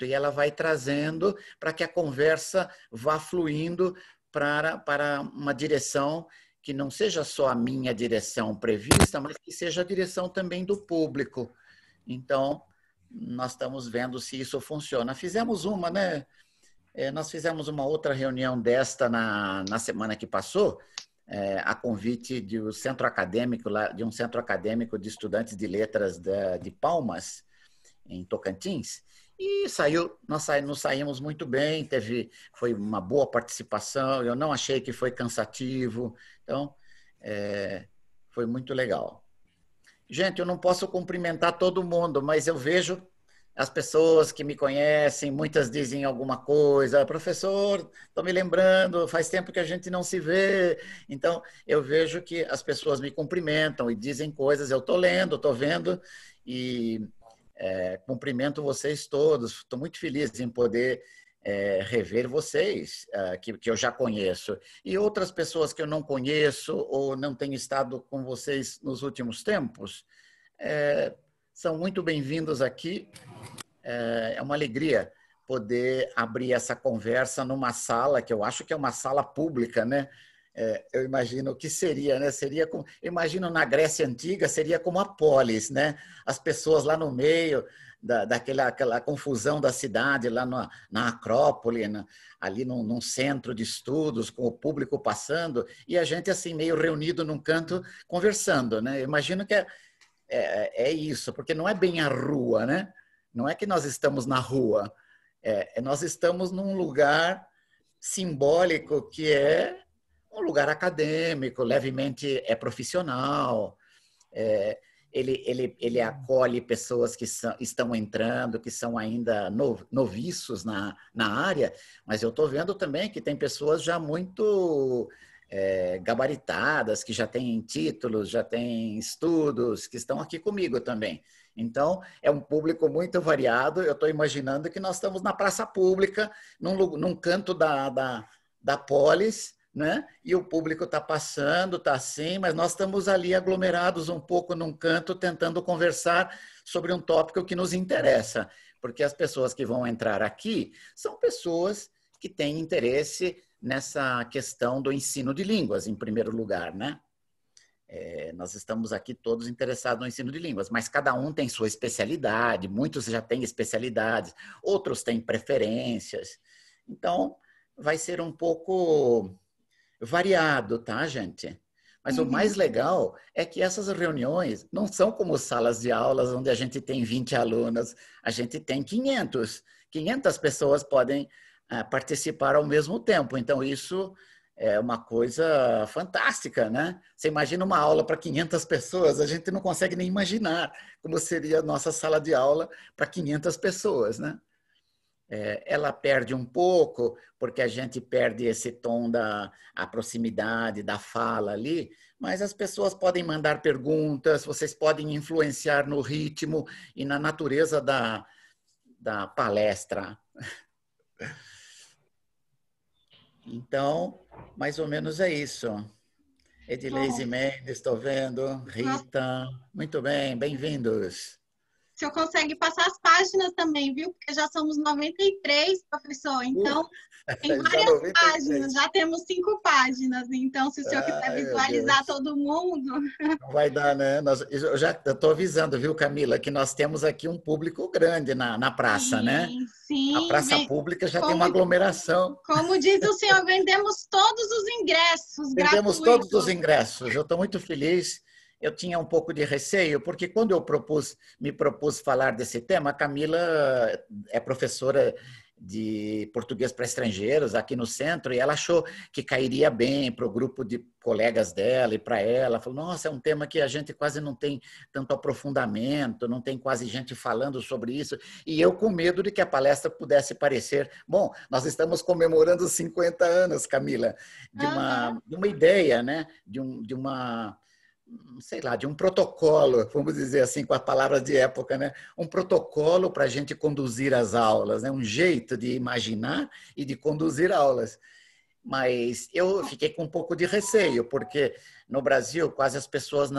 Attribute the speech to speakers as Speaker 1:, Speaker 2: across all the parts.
Speaker 1: e ela vai trazendo para que a conversa vá fluindo para uma direção que não seja só a minha direção prevista, mas que seja a direção também do público. Então, nós estamos vendo se isso funciona. Fizemos uma, né? Nós fizemos uma outra reunião desta na semana que passou, a convite de um centro acadêmico de estudantes de letras de Palmas, em Tocantins, e nós saímos muito bem, foi uma boa participação, eu não achei que foi cansativo, então foi muito legal. Gente, eu não posso cumprimentar todo mundo, mas eu vejo as pessoas que me conhecem, muitas dizem alguma coisa, professor, estou me lembrando, faz tempo que a gente não se vê. Então, eu vejo que as pessoas me cumprimentam e dizem coisas, eu estou lendo, estou vendo, e cumprimento vocês todos. Estou muito feliz em poder rever vocês, que eu já conheço, e outras pessoas que eu não conheço ou não tenho estado com vocês nos últimos tempos, são muito bem-vindos aqui. É uma alegria poder abrir essa conversa numa sala, que eu acho que é uma sala pública, né? Eu imagino que seria, né? Imagino na Grécia Antiga, seria como a polis, né? As pessoas lá no meio daquela confusão da cidade, lá na Acrópole, ali num centro de estudos, com o público passando, e a gente assim meio reunido num canto, conversando, né? Eu imagino que é isso, porque não é bem a rua, né? Não é que nós estamos na rua, nós estamos num lugar simbólico que é um lugar acadêmico, levemente profissional. Ele acolhe pessoas que estão entrando, que são ainda noviços na área, mas eu estou vendo também que tem pessoas já muito gabaritadas, que já têm títulos, já têm estudos, que estão aqui comigo também. Então, é um público muito variado. Eu estou imaginando que nós estamos na praça pública, num canto da polis, né? E o público está passando, está assim, mas nós estamos ali aglomerados um pouco num canto, tentando conversar sobre um tópico que nos interessa, porque as pessoas que vão entrar aqui são pessoas que têm interesse nessa questão do ensino de línguas, em primeiro lugar, né? Nós estamos aqui todos interessados no ensino de línguas, mas cada um tem sua especialidade, muitos já têm especialidades, outros têm preferências. Então, vai ser um pouco variado, tá, gente? Mas o mais legal é que essas reuniões não são como salas de aulas onde a gente tem 20 alunos, a gente tem 500. 500 pessoas podem participar ao mesmo tempo. Então, isso é uma coisa fantástica, né? Você imagina uma aula para 500 pessoas, a gente não consegue nem imaginar como seria a nossa sala de aula para 500 pessoas, né? Ela perde um pouco, porque a gente perde esse tom a proximidade da fala ali, mas as pessoas podem mandar perguntas, vocês podem influenciar no ritmo e na natureza da palestra. Então, mais ou menos é isso. Edileise Mendes, estou vendo. Rita, muito bem, bem-vindos.
Speaker 2: O senhor consegue passar as páginas também, viu? Porque já somos 93, professor. Então, tem várias páginas. Já temos 5 páginas. Então, se o senhor quiser visualizar todo mundo...
Speaker 1: Não vai dar, né? Eu já estou avisando, viu, Camila, que nós temos aqui um público grande na praça,
Speaker 2: sim,
Speaker 1: né?
Speaker 2: Sim.
Speaker 1: A praça pública já tem uma aglomeração.
Speaker 2: Como diz o senhor, vendemos todos os ingressos
Speaker 1: Vendemos
Speaker 2: gratuitos.
Speaker 1: todos os ingressos. Eu estou muito feliz. Eu tinha um pouco de receio, porque quando eu me propus falar desse tema, a Camila é professora de português para estrangeiros aqui no centro, e ela achou que cairia bem para o grupo de colegas dela e para ela. Falou, nossa, é um tema que a gente quase não tem tanto aprofundamento, não tem quase gente falando sobre isso. E eu com medo de que a palestra pudesse parecer... Bom, nós estamos comemorando os 50 anos, Camila, de uma ideia, né? de uma... sei lá, de um protocolo, vamos dizer assim, com as palavras de época, né? Um protocolo para a gente conduzir as aulas, né? Um jeito de imaginar e de conduzir aulas. Mas eu fiquei com um pouco de receio, porque no Brasil quase as pessoas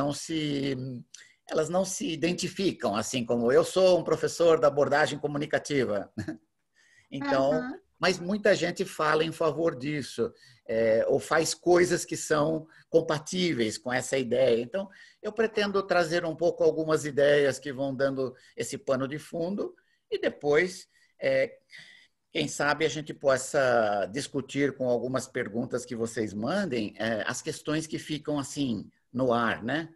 Speaker 1: elas não se identificam, assim como eu sou um professor da abordagem comunicativa. Então, mas muita gente fala em favor disso, ou faz coisas que são compatíveis com essa ideia. Então, eu pretendo trazer um pouco algumas ideias que vão dando esse pano de fundo e depois, quem sabe, a gente possa discutir com algumas perguntas que vocês mandem, as questões que ficam assim no ar, né?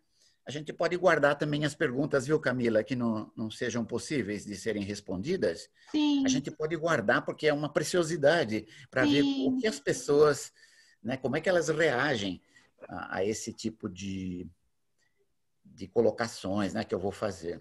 Speaker 1: A gente pode guardar também as perguntas, viu, Camila, que não sejam possíveis de serem respondidas.
Speaker 2: Sim.
Speaker 1: A gente pode guardar porque é uma preciosidade para ver o que as pessoas, né, como é que elas reagem a esse tipo de colocações, né, que eu vou fazer.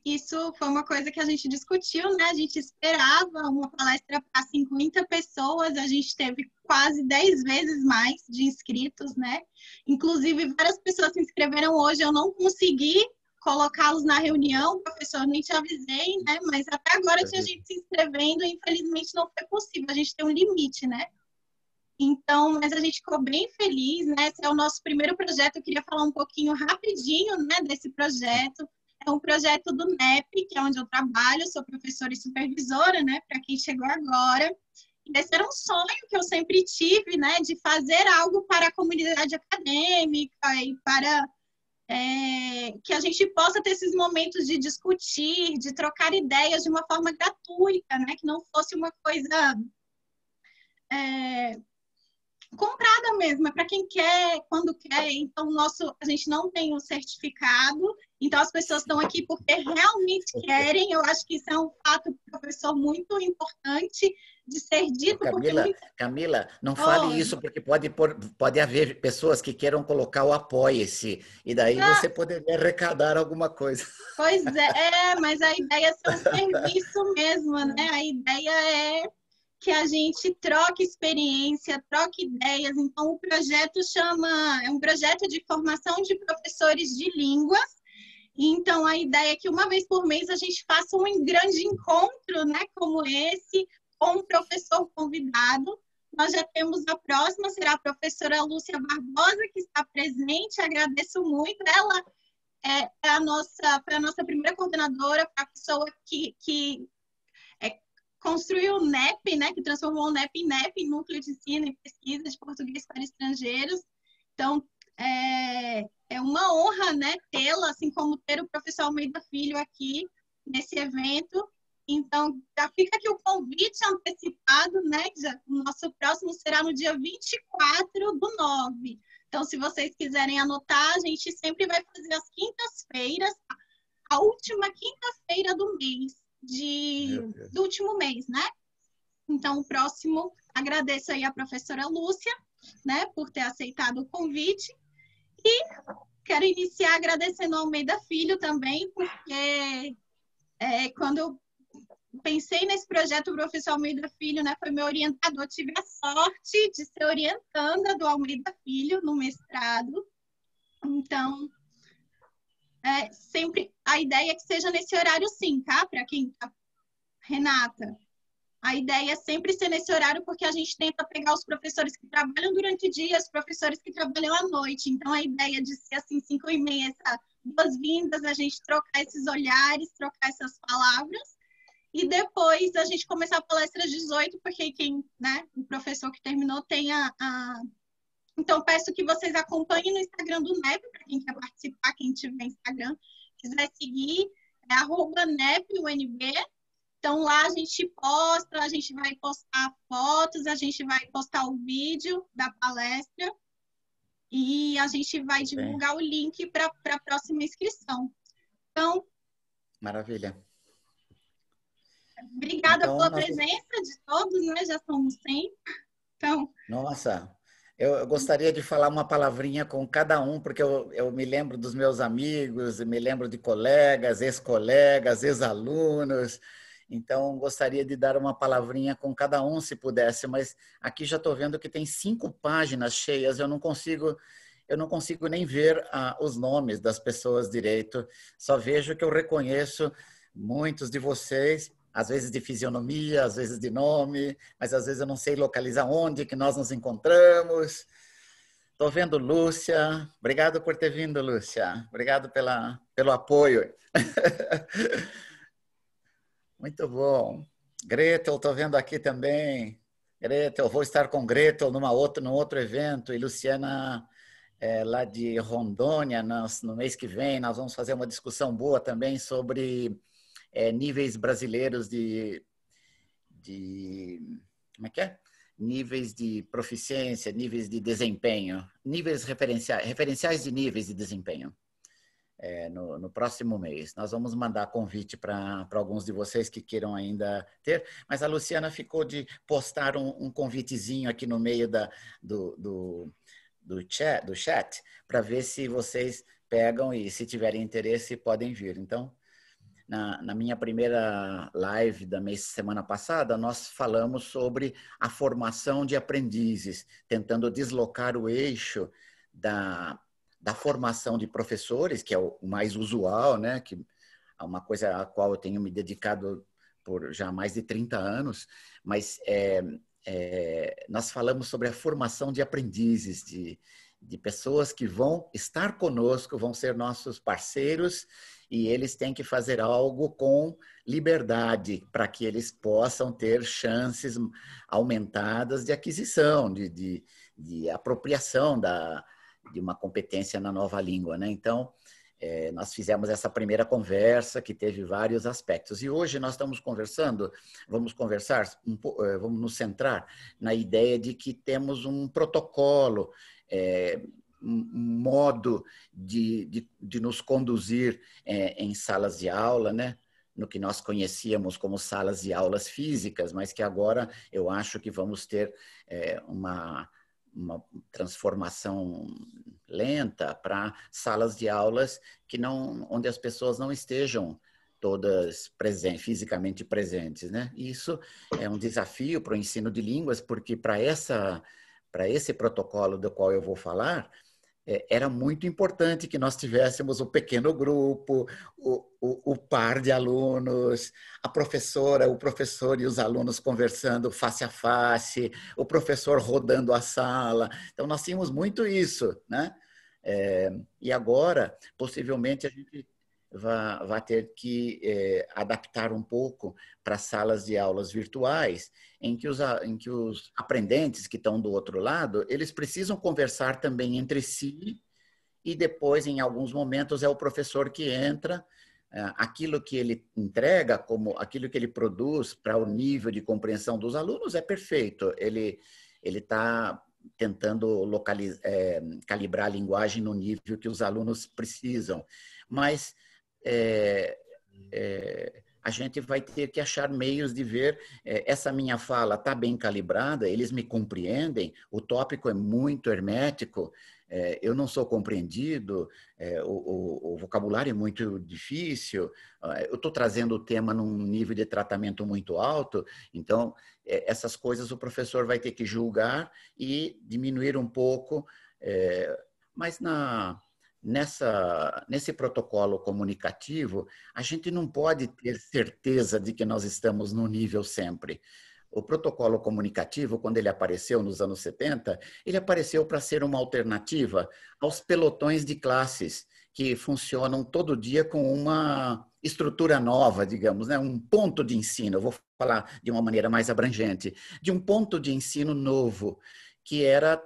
Speaker 2: Isso foi uma coisa que a gente discutiu, né? A gente esperava uma palestra para 50 pessoas, a gente teve quase 10 vezes mais de inscritos, né? Inclusive, várias pessoas se inscreveram hoje, eu não consegui colocá-los na reunião, professor, nem te avisei, né? Mas até agora tinha gente se inscrevendo e infelizmente não foi possível, a gente tem um limite, né? Então, mas a gente ficou bem feliz, né? Esse é o nosso primeiro projeto, eu queria falar um pouquinho rapidinho, né, desse projeto. É um projeto do NEP, que é onde eu trabalho, sou professora e supervisora, né, para quem chegou agora. E esse era um sonho que eu sempre tive, né, de fazer algo para a comunidade acadêmica e para que a gente possa ter esses momentos de discutir, de trocar ideias de uma forma gratuita, né, que não fosse uma coisa comprada mesmo, é para quem quer, quando quer. Então, a gente não tem o certificado, então as pessoas estão aqui porque realmente querem. Eu acho que isso é um fato, professor, muito importante de ser dito.
Speaker 1: Camila, não fale isso, porque pode haver pessoas que queiram colocar o apoie-se, e daí você poderia arrecadar alguma coisa.
Speaker 2: Pois mas a ideia é ser um serviço mesmo, né? A ideia é que a gente troque experiência, troque ideias. Então, o projeto é um projeto de formação de professores de línguas. Então, a ideia é que uma vez por mês a gente faça um grande encontro, né, como esse, com um professor convidado. Nós já temos a próxima, será a professora Lúcia Barbosa, que está presente. Agradeço muito. Ela foi a nossa primeira coordenadora, a pessoa que construiu o NEP, né, que transformou o NEP em NEP, Núcleo de Ensino e Pesquisa de Português para Estrangeiros. Então, é uma honra, né, tê-la, assim como ter o professor Almeida Filho aqui nesse evento. Então, já fica aqui o convite antecipado, né, o nosso próximo será no dia 24/9. Então, se vocês quiserem anotar, a gente sempre vai fazer as quintas-feiras, a última quinta-feira do mês. Do último mês, né? Então, o próximo, agradeço aí a professora Lúcia, né, por ter aceitado o convite, e quero iniciar agradecendo ao Almeida Filho também, porque quando eu pensei nesse projeto, o professor Almeida Filho, né, foi meu orientador, tive a sorte de ser orientanda do Almeida Filho no mestrado, então sempre a ideia é que seja nesse horário sim, tá? Para quem tá... Renata, a ideia é sempre ser nesse horário porque a gente tenta pegar os professores que trabalham durante o dia, os professores que trabalham à noite. Então, a ideia de ser assim, 5h30, boas-vindas, a gente trocar esses olhares, trocar essas palavras. E depois a gente começar a palestra às 18, porque o professor que terminou tem Então, peço que vocês acompanhem no Instagram do NEP, para quem quer participar, quem tiver Instagram, quiser seguir, é @NEPUNB. Então, lá a gente posta, a gente vai postar fotos, a gente vai postar o vídeo da palestra e a gente vai divulgar o link para a próxima inscrição. Então...
Speaker 1: Maravilha.
Speaker 2: Obrigada pela presença de todos, né? Já somos 100. Então...
Speaker 1: Nossa... Eu gostaria de falar uma palavrinha com cada um, porque eu me lembro dos meus amigos, me lembro de colegas, ex-colegas, ex-alunos. Então, gostaria de dar uma palavrinha com cada um, se pudesse, mas aqui já estou vendo que tem 5 páginas cheias, eu não consigo nem ver os nomes das pessoas direito, só vejo que eu reconheço muitos de vocês, às vezes de fisionomia, às vezes de nome, mas às vezes eu não sei localizar onde que nós nos encontramos. Estou vendo Lúcia. Obrigado por ter vindo, Lúcia. Obrigado pelo apoio. Muito bom. Gretel, estou vendo aqui também. Gretel, vou estar com Gretel num outro evento. E Luciana, lá de Rondônia, no mês que vem, nós vamos fazer uma discussão boa também sobre níveis brasileiros como é que é? Níveis de proficiência, níveis de desempenho, níveis referenciais de níveis de desempenho. No próximo mês. Nós vamos mandar convite para alguns de vocês que queiram ainda ter, mas a Luciana ficou de postar um convitezinho aqui no meio do chat para ver se vocês pegam e, se tiverem interesse, podem vir. Então, na minha primeira live da semana passada, nós falamos sobre a formação de aprendizes, tentando deslocar o eixo da formação de professores, que é o mais usual, né? Que é uma coisa à qual eu tenho me dedicado por já mais de 30 anos, mas nós falamos sobre a formação de aprendizes, de pessoas que vão estar conosco, vão ser nossos parceiros, e eles têm que fazer algo com liberdade para que eles possam ter chances aumentadas de aquisição, de apropriação de uma competência na nova língua, né? Então, nós fizemos essa primeira conversa que teve vários aspectos. E hoje nós estamos vamos nos centrar na ideia de que temos um protocolo, um modo de nos conduzir em salas de aula, né? No que nós conhecíamos como salas de aulas físicas, mas que agora eu acho que vamos ter uma transformação lenta para salas de aulas onde as pessoas não estejam todas fisicamente presentes, né? E isso é um desafio para o ensino de línguas, porque para esse protocolo do qual eu vou falar, era muito importante que nós tivéssemos o pequeno grupo, o par de alunos, a professora, o professor e os alunos conversando face a face, o professor rodando a sala. Então, nós tínhamos muito isso, né? E agora, possivelmente, a gente vai ter que adaptar um pouco para salas de aulas virtuais, em que os aprendentes que estão do outro lado, eles precisam conversar também entre si, e depois, em alguns momentos, é o professor que entra, aquilo que ele entrega, como aquilo que ele produz para o nível de compreensão dos alunos é perfeito. Ele está tentando calibrar a linguagem no nível que os alunos precisam, mas a gente vai ter que achar meios de ver essa minha fala está bem calibrada, eles me compreendem, o tópico é muito hermético, eu não sou compreendido, o vocabulário é muito difícil, eu estou trazendo o tema num nível de tratamento muito alto, então essas coisas o professor vai ter que julgar e diminuir um pouco, mas nesse protocolo comunicativo, a gente não pode ter certeza de que nós estamos no nível sempre. O protocolo comunicativo, quando ele apareceu nos anos 70, ele apareceu para ser uma alternativa aos pelotões de classes que funcionam todo dia com uma estrutura nova, digamos, né? Um ponto de ensino, eu vou falar de uma maneira mais abrangente, de um ponto de ensino novo, que era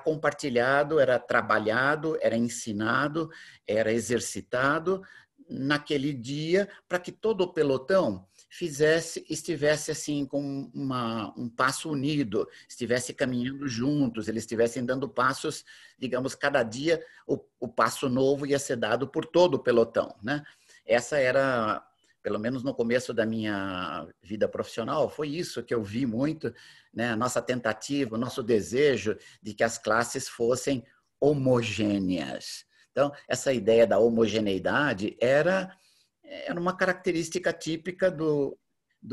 Speaker 1: compartilhado, era trabalhado, era ensinado, era exercitado naquele dia, para que todo o pelotão estivesse assim com um passo unido, estivesse caminhando juntos, eles estivessem dando passos, digamos, cada dia o passo novo ia ser dado por todo o pelotão, né? Essa era, pelo menos no começo da minha vida profissional, foi isso que eu vi muito, né? A nossa tentativa, o nosso desejo de que as classes fossem homogêneas. Então, essa ideia da homogeneidade era uma característica típica do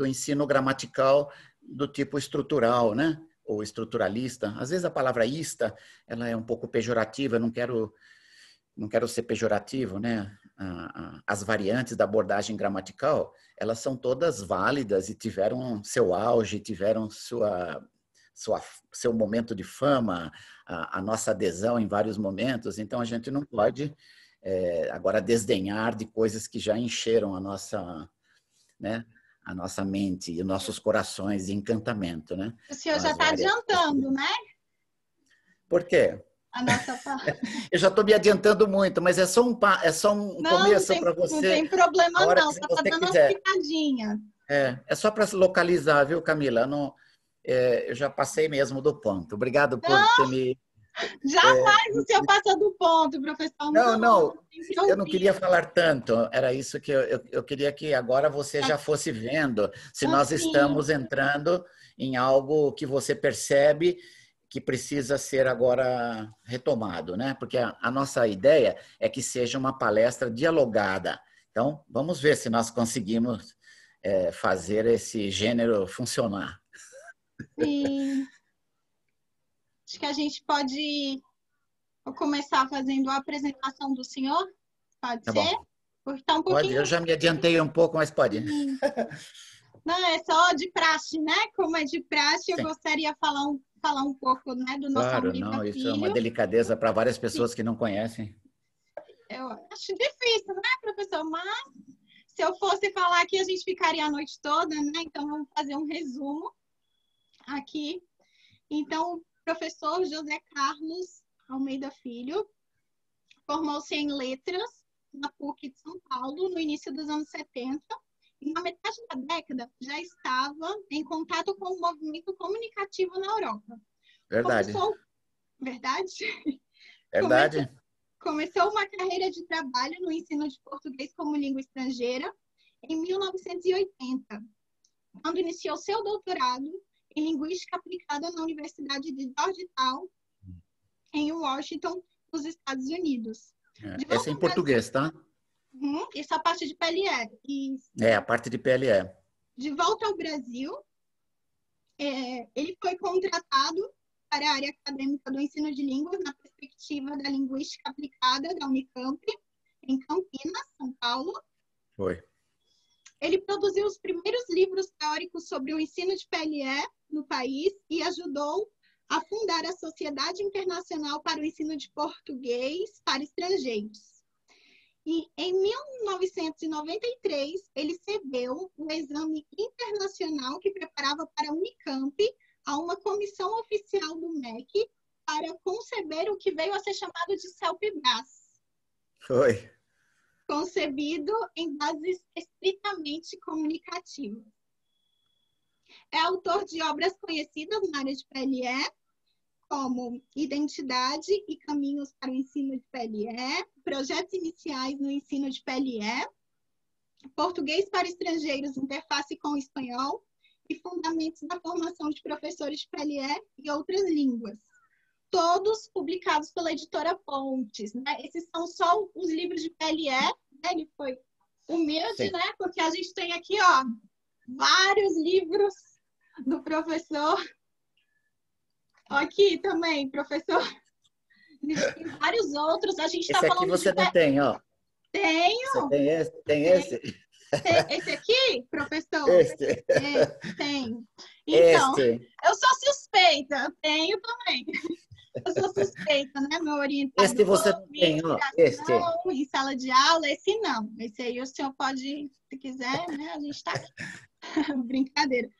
Speaker 1: ensino gramatical do tipo estrutural, né? Ou estruturalista. Às vezes a palavra ista, ela é um pouco pejorativa, eu não quero ser pejorativo, né? As variantes da abordagem gramatical, elas são todas válidas e tiveram seu auge, tiveram seu momento de fama, a nossa adesão em vários momentos. Então, a gente não pode agora desdenhar de coisas que já encheram a nossa, né, a nossa mente e nossos corações de encantamento, né?
Speaker 2: O senhor já está adiantando, né?
Speaker 1: Por quê?
Speaker 2: A nossa
Speaker 1: Eu já estou me adiantando muito, mas é só um começo para você.
Speaker 2: Não tem problema não, só está dando uma pitadinha.
Speaker 1: É só para localizar, viu, Camila? Não, eu já passei mesmo do ponto. Obrigado por ter me...
Speaker 2: Jamais o senhor passa do ponto, professor.
Speaker 1: Não, eu não queria falar tanto. Era isso que eu queria que agora você já fosse vendo se nós estamos entrando em algo que você percebe que precisa ser agora retomado, né? Porque a nossa ideia é que seja uma palestra dialogada. Então, vamos ver se nós conseguimos fazer esse gênero funcionar.
Speaker 2: Sim. Acho que a gente pode começar fazendo a apresentação do senhor. Pode ser?
Speaker 1: Bom.
Speaker 2: Porque tá um pouquinho...
Speaker 1: Pode, eu já me adiantei um pouco, mas pode.
Speaker 2: Não, é só de praxe, né? Como é de praxe, eu gostaria de falar um pouco, né, do nosso
Speaker 1: Claro,
Speaker 2: Almeida
Speaker 1: não,
Speaker 2: Filho.
Speaker 1: isso é uma delicadeza para várias pessoas que não conhecem.
Speaker 2: Eu acho difícil, né, professor? Mas se eu fosse falar aqui, a gente ficaria a noite toda, né? Então, vamos fazer um resumo aqui. Então, professor José Carlos Almeida Filho formou-se em letras na PUC de São Paulo no início dos anos 70 e na metade da década já estava em contato com o movimento comunicativo na Europa.
Speaker 1: Verdade.
Speaker 2: Verdade? Começou uma carreira de trabalho no ensino de português como língua estrangeira em 1980, quando iniciou seu doutorado em linguística aplicada na Universidade de Georgetown, em Washington, nos Estados Unidos.
Speaker 1: Essa é em português, tá?
Speaker 2: Isso é a parte de PLE. Isso.
Speaker 1: A parte de PLE.
Speaker 2: De volta ao Brasil, ele foi contratado para a área acadêmica do ensino de línguas na perspectiva da linguística aplicada da Unicamp, em Campinas, São Paulo.
Speaker 1: Foi.
Speaker 2: Ele produziu os primeiros livros teóricos sobre o ensino de PLE no país e ajudou a fundar a Sociedade Internacional para o Ensino de Português para Estrangeiros. E em 1993, ele cedeu o exame internacional que preparava para a Unicamp a uma comissão oficial do MEC para conceber o que veio a ser chamado de CELPE-BRAS.
Speaker 1: Foi.
Speaker 2: Concebido em bases estritamente comunicativas. É autor de obras conhecidas na área de PLE, como Identidade e Caminhos para o Ensino de PLE, Projetos Iniciais no Ensino de PLE, Português para Estrangeiros, Interface com o Espanhol e Fundamentos da Formação de Professores de PLE e Outras Línguas. Todos publicados pela editora Pontes, né? Esses são só os livros de PLE, né? Ele foi humilde, né? Porque a gente tem aqui, ó, vários livros do professor. Aqui também, professor. Tem vários outros. A gente está falando.
Speaker 1: Esse aqui você não tem, ó.
Speaker 2: Tenho.
Speaker 1: Você tem esse? Tem esse?
Speaker 2: Esse aqui, professor?
Speaker 1: Este.
Speaker 2: Tenho. Então,
Speaker 1: este.
Speaker 2: Eu sou suspeita. Eu tenho também. Eu sou suspeita, né? Meu orientador.
Speaker 1: Este você não tem, ó. Este.
Speaker 2: Em sala de aula, esse não. Esse aí o senhor pode, se quiser, né? A gente está aqui. Brincadeira.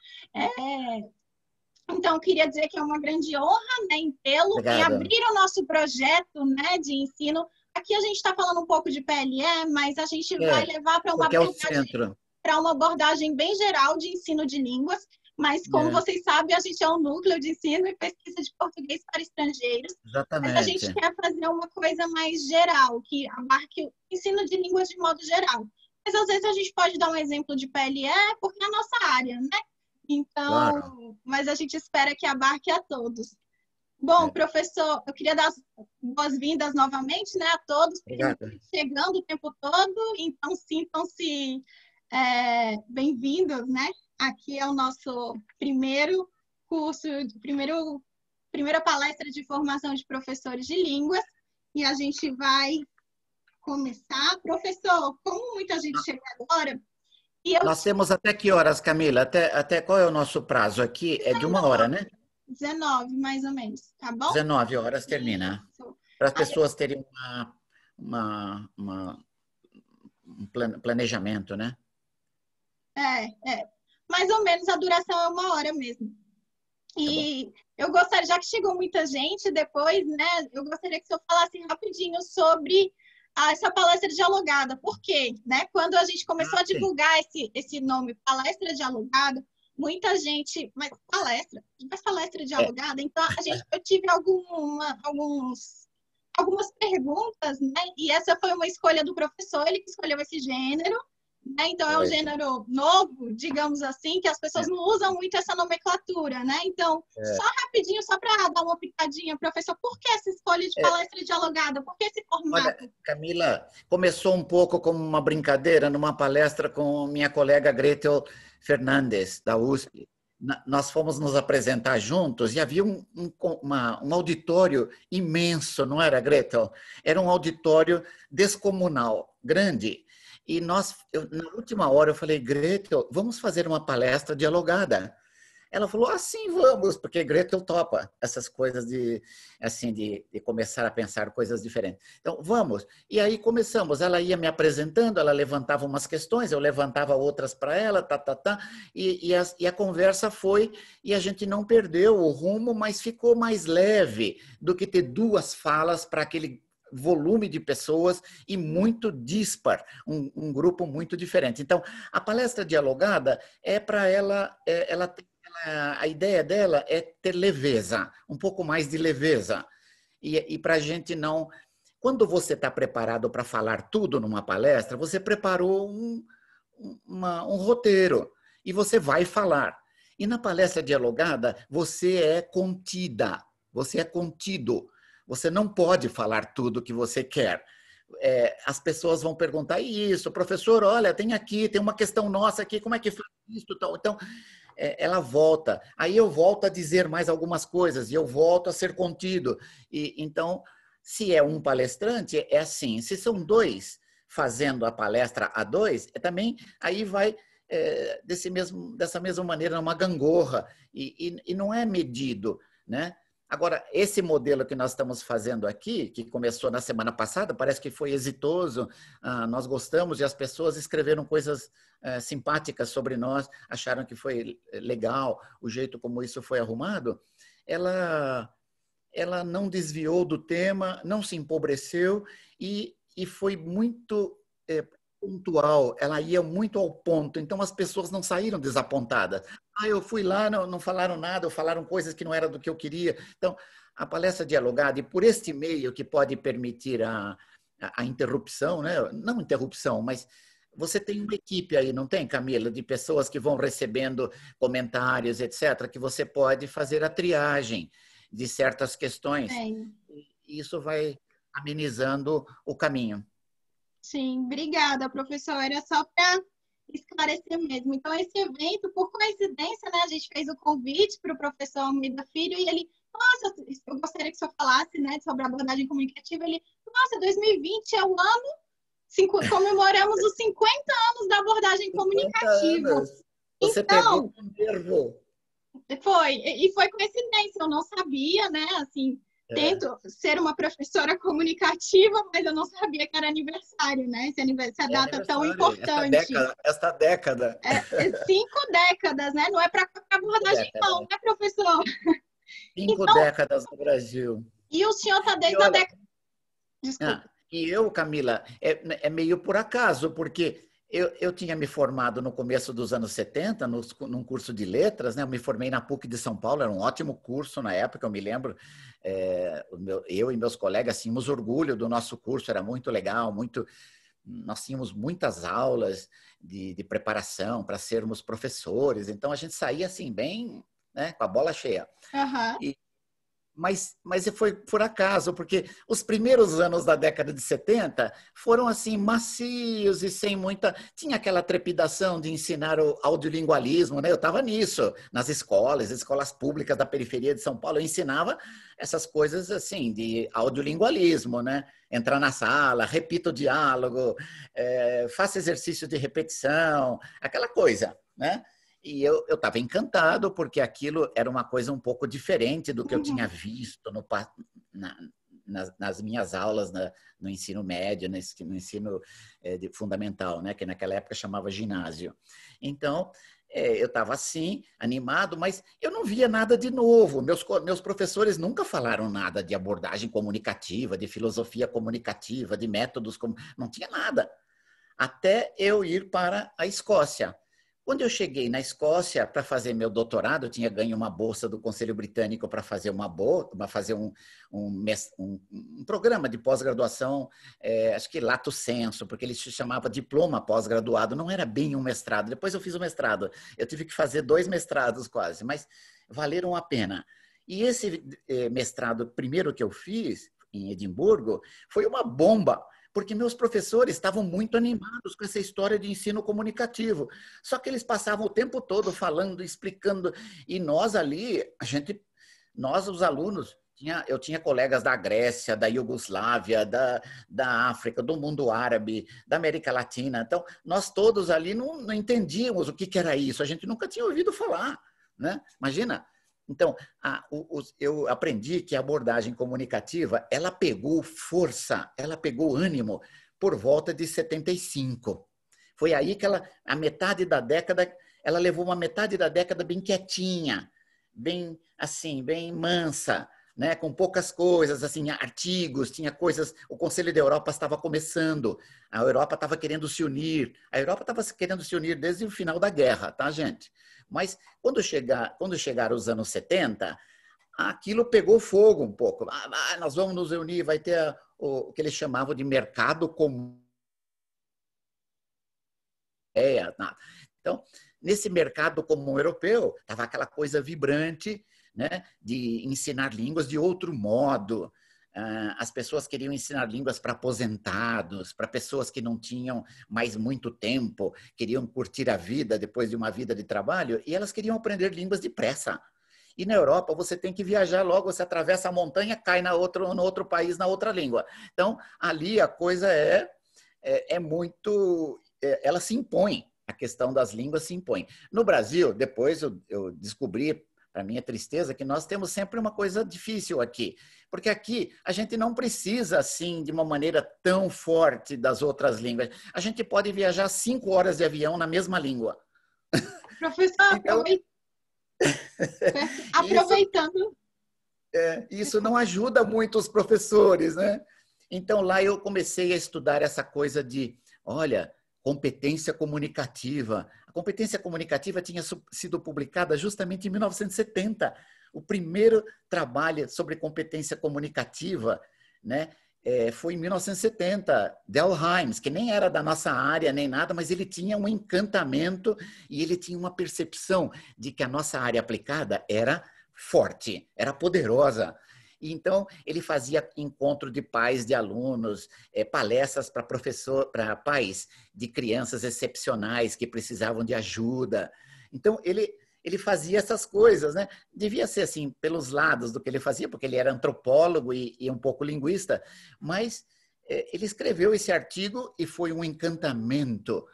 Speaker 2: Então, eu queria dizer que é uma grande honra, né, em tê-lo, em abrir o nosso projeto, né, de ensino. Aqui a gente está falando um pouco de PLE, mas a gente vai levar para uma abordagem bem geral de ensino de línguas. Mas, como vocês sabem, a gente é um núcleo de ensino e pesquisa de português para estrangeiros.
Speaker 1: Exatamente.
Speaker 2: Mas a gente quer fazer uma coisa mais geral, que abarque o ensino de línguas de modo geral. Mas, às vezes, a gente pode dar um exemplo de PLE, porque é a nossa área, né? Então, mas a gente espera que abarque a todos. Bom, professor, eu queria dar as boas-vindas novamente, né, a todos, porque chegando o tempo todo, então sintam-se bem-vindos, né? Aqui é o nosso primeiro curso, primeira palestra de formação de professores de línguas, e a gente vai começar. Professor, como muita gente chega agora,
Speaker 1: Nós temos até que horas, Camila? Até qual é o nosso prazo aqui? É de 1 hora, né?
Speaker 2: 19, mais ou menos, tá bom?
Speaker 1: 19 horas termina. Para as pessoas terem um planejamento, né?
Speaker 2: É. Mais ou menos a duração é 1 hora mesmo. E eu gostaria, já que chegou muita gente depois, né? Eu gostaria que o senhor falasse rapidinho sobre essa palestra dialogada. Por quê? Né? Quando a gente começou a divulgar esse nome, palestra dialogada, muita gente, mas palestra dialogada, então eu tive algumas perguntas, né? E essa foi uma escolha do professor, ele que escolheu esse gênero. Então, é um gênero novo, digamos assim, que as pessoas não usam muito essa nomenclatura, né? Então, só rapidinho, só para dar uma picadinha, professor, por que essa escolha de palestra dialogada? Por que esse formato?
Speaker 1: Olha, Camila, começou um pouco como uma brincadeira numa palestra com minha colega Gretel Fernandes, da USP. Nós fomos nos apresentar juntos e havia um auditório imenso, não era, Gretel? Era um auditório descomunal, grande. E na última hora, eu falei, Gretel, vamos fazer uma palestra dialogada. Ela falou, sim, vamos, porque Gretel topa essas coisas de começar a pensar coisas diferentes. Então, vamos. E aí começamos. Ela ia me apresentando, ela levantava umas questões, eu levantava outras para ela, e a conversa foi, e a gente não perdeu o rumo, mas ficou mais leve do que ter duas falas para aquele volume de pessoas e muito dispar, um grupo muito diferente. Então, a palestra dialogada é para a ideia dela é ter leveza, um pouco mais de leveza. E para a gente não... Quando você está preparado para falar tudo numa palestra, você preparou um roteiro e você vai falar. E na palestra dialogada, você é contida, você é contido. Você não pode falar tudo o que você quer. As pessoas vão perguntar, isso, professor, olha, tem uma questão nossa aqui, como é que faz isso? Então, ela volta. Aí eu volto a dizer mais algumas coisas e eu volto a ser contido. Então, se é um palestrante, é assim. Se são dois fazendo a palestra a dois, também aí vai dessa mesma maneira, uma gangorra. E não é medido, né? Agora, esse modelo que nós estamos fazendo aqui, que começou na semana passada, parece que foi exitoso, nós gostamos e as pessoas escreveram coisas simpáticas sobre nós, acharam que foi legal o jeito como isso foi arrumado. Ela não desviou do tema, não se empobreceu e foi muito pontual, ela ia muito ao ponto, então as pessoas não saíram desapontadas. Eu fui lá, não falaram nada, ou falaram coisas que não era do que eu queria. Então, a palestra dialogada, e por este meio que pode permitir a interrupção, né? Não interrupção, mas você tem uma equipe aí, não tem, Camila, de pessoas que vão recebendo comentários, etc., que você pode fazer a triagem de certas questões. E isso vai amenizando o caminho.
Speaker 2: Sim, obrigada, professor. Era só para esclarecer mesmo. Então, esse evento, por coincidência, né, a gente fez o convite para o professor Almeida Filho e ele, nossa, eu gostaria que o senhor falasse, né, sobre a abordagem comunicativa. Ele, nossa, 2020 é o ano, comemoramos os 50 anos da abordagem comunicativa.
Speaker 1: Anos. Você pegou um nervo.
Speaker 2: Foi coincidência, eu não sabia, né, assim, tento ser uma professora comunicativa, mas eu não sabia que era aniversário, né? Essa data tão importante.
Speaker 1: Esta década.
Speaker 2: 5 décadas, né? Não é para abordagem, não, né, professor?
Speaker 1: 5 décadas no Brasil.
Speaker 2: E o senhor está desde a década... Desculpa.
Speaker 1: E eu, Camila, é meio por acaso, porque eu tinha me formado no começo dos anos 70, num curso de letras, né? Eu me formei na PUC de São Paulo, era um ótimo curso na época, eu me lembro. Eu e meus colegas tínhamos orgulho do nosso curso, era muito legal, nós tínhamos muitas aulas de preparação para sermos professores, então a gente saía assim bem, né, com a bola cheia.
Speaker 2: Uhum.
Speaker 1: Mas foi por acaso, porque os primeiros anos da década de 70 foram assim macios e sem muita... Tinha aquela trepidação de ensinar o audiolingualismo, né? Eu estava nisso, nas escolas públicas da periferia de São Paulo, eu ensinava essas coisas assim de audiolingualismo, né? Entrar na sala, repita o diálogo, faça exercício de repetição, aquela coisa, né? E eu estava encantado, porque aquilo era uma coisa um pouco diferente do que eu tinha visto nas minhas aulas no ensino médio, no ensino fundamental, né? Que naquela época chamava ginásio. Então, eu estava assim, animado, mas eu não via nada de novo. Meus professores nunca falaram nada de abordagem comunicativa, de filosofia comunicativa, de métodos, não tinha nada. Até eu ir para a Escócia. Quando eu cheguei na Escócia para fazer meu doutorado, eu tinha ganho uma bolsa do Conselho Britânico para fazer um programa de pós-graduação, acho que lato sensu, porque ele se chamava diploma pós-graduado, não era bem um mestrado. Depois eu fiz o mestrado, eu tive que fazer 2 mestrados quase, mas valeram a pena. E esse mestrado primeiro que eu fiz, em Edimburgo, foi uma bomba, porque meus professores estavam muito animados com essa história de ensino comunicativo. Só que eles passavam o tempo todo falando, explicando, e nós ali, nós os alunos, eu tinha colegas da Grécia, da Iugoslávia, da África, do mundo árabe, da América Latina. Então, nós todos ali não entendíamos o que era isso, a gente nunca tinha ouvido falar, né? Imagina. Então, eu aprendi que a abordagem comunicativa, ela pegou força, ela pegou ânimo por volta de 75. Foi aí que a metade da década, ela levou uma metade da década bem quietinha, bem assim, bem mansa, né? Com poucas coisas, assim, artigos, tinha coisas, o Conselho da Europa estava começando, a Europa estava querendo se unir, a Europa estava querendo se unir desde o final da guerra, tá, gente? Mas quando chegaram os anos 70, aquilo pegou fogo um pouco. Nós vamos nos unir, vai ter o que eles chamavam de mercado comum. Então, nesse mercado comum europeu, estava aquela coisa vibrante, né, de ensinar línguas de outro modo. As pessoas queriam ensinar línguas para aposentados, para pessoas que não tinham mais muito tempo, queriam curtir a vida depois de uma vida de trabalho, e elas queriam aprender línguas depressa. E na Europa você tem que viajar logo, você atravessa a montanha, cai no outro país, na outra língua. Então, ali a coisa ela se impõe, a questão das línguas se impõe. No Brasil, depois eu descobri, para minha tristeza, que nós temos sempre uma coisa difícil aqui. Porque aqui a gente não precisa, assim, de uma maneira tão forte das outras línguas. A gente pode viajar 5 horas de avião na mesma língua.
Speaker 2: Professor,
Speaker 1: então,
Speaker 2: aproveitando.
Speaker 1: Isso não ajuda muito os professores, né? Então, lá eu comecei a estudar essa coisa de, olha, competência comunicativa. A competência comunicativa tinha sido publicada justamente em 1970. O primeiro trabalho sobre competência comunicativa, né, foi em 1970. Del Hymes, que nem era da nossa área nem nada, mas ele tinha um encantamento e ele tinha uma percepção de que a nossa área aplicada era forte, era poderosa. Então, ele fazia encontro de pais de alunos, palestras para pais de crianças excepcionais que precisavam de ajuda. Então, ele fazia essas coisas, né? Devia ser assim, pelos lados do que ele fazia, porque ele era antropólogo e um pouco linguista, mas ele escreveu esse artigo e foi um encantamento,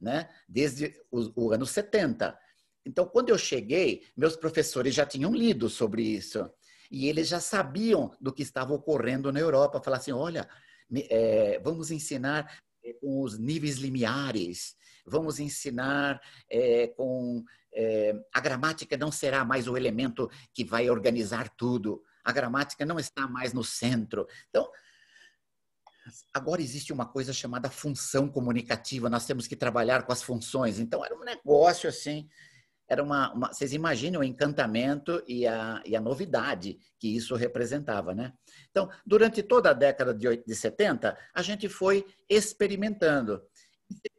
Speaker 1: né? Desde o ano 70. Então, quando eu cheguei, meus professores já tinham lido sobre isso. E eles já sabiam do que estava ocorrendo na Europa. Falar assim, olha, vamos ensinar com os níveis limiares, vamos ensinar a gramática não será mais o elemento que vai organizar tudo. A gramática não está mais no centro. Então, agora existe uma coisa chamada função comunicativa. Nós temos que trabalhar com as funções. Então, era um negócio assim... vocês imaginam o encantamento e a novidade que isso representava, né? Então, durante toda a década de 70, a gente foi experimentando.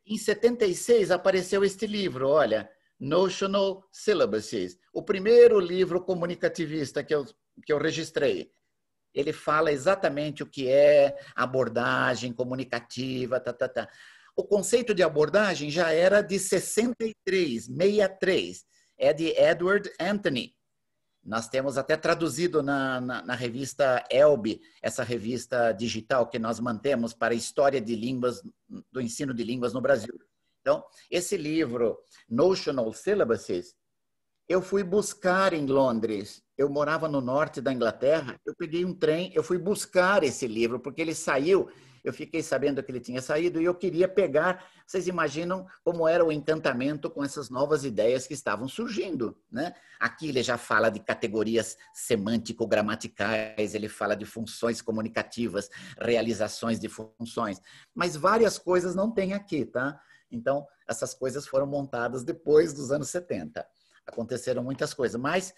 Speaker 1: Em 76, apareceu este livro, olha, Notional Syllabuses, o primeiro livro comunicativista que eu registrei. Ele fala exatamente o que é abordagem comunicativa, O conceito de abordagem já era de 63, é de Edward Anthony. Nós temos até traduzido na revista Elbe, essa revista digital que nós mantemos para a história de línguas, do ensino de línguas no Brasil. Então, esse livro, Notional Syllabuses, eu fui buscar em Londres. Eu morava no norte da Inglaterra, eu peguei um trem, eu fui buscar esse livro, porque ele saiu, eu fiquei sabendo que ele tinha saído e eu queria pegar. Vocês imaginam como era o encantamento com essas novas ideias que estavam surgindo, né? Aqui ele já fala de categorias semântico-gramaticais, ele fala de funções comunicativas, realizações de funções, mas várias coisas não tem aqui, tá? Então, essas coisas foram montadas depois dos anos 70. Aconteceram muitas coisas, mas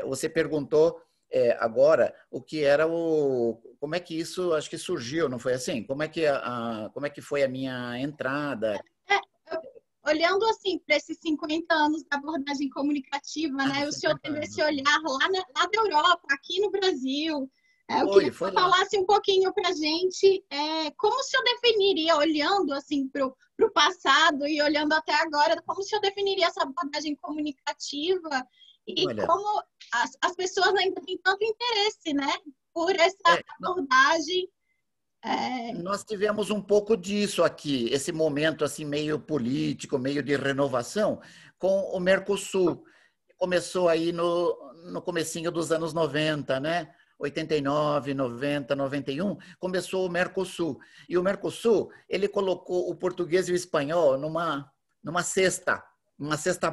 Speaker 1: você perguntou agora o que era como é que isso, acho que surgiu, não foi assim? Como é que foi a minha entrada?
Speaker 2: Olhando assim para esses 50 anos da abordagem comunicativa, né? O senhor teve esse olhar lá da Europa, aqui no Brasil. Eu queria que você falasse um pouquinho para a gente como o senhor definiria, olhando assim para o passado e olhando até agora, como o senhor definiria essa abordagem comunicativa e como as pessoas ainda têm tanto interesse, né, por essa abordagem.
Speaker 1: Nós tivemos um pouco disso aqui, esse momento assim meio político, meio de renovação, com o Mercosul. Começou aí no comecinho dos anos 90, né? 89, 90, 91, começou o Mercosul. E o Mercosul, ele colocou o português e o espanhol numa cesta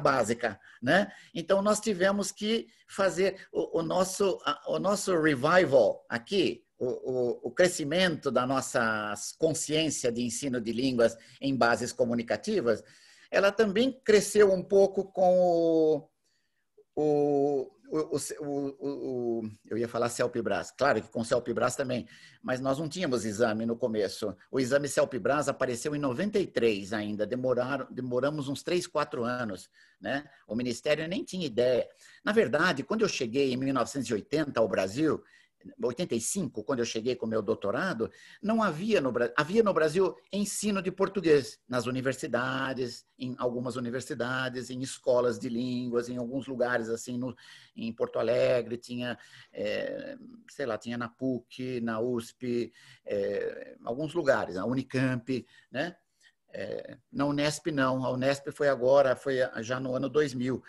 Speaker 1: básica, né? Então, nós tivemos que fazer o nosso revival aqui, o crescimento da nossa consciência de ensino de línguas em bases comunicativas, ela também cresceu um pouco com eu ia falar CELPE-BRAS, claro que com CELPE-BRAS também, mas nós não tínhamos exame no começo. O exame CELPE-BRAS apareceu em 93 ainda, demoramos uns 3, 4 anos, né? O Ministério nem tinha ideia. Na verdade, quando eu cheguei em 1980 ao Brasil, 85, quando eu cheguei com o meu doutorado, não havia no Brasil ensino de português nas universidades, em algumas universidades, em escolas de línguas, em alguns lugares, assim, em Porto Alegre, tinha, sei lá, tinha na PUC, na USP, alguns lugares, a Unicamp, né? Na Unesp não, a Unesp foi agora, foi já no ano 2000,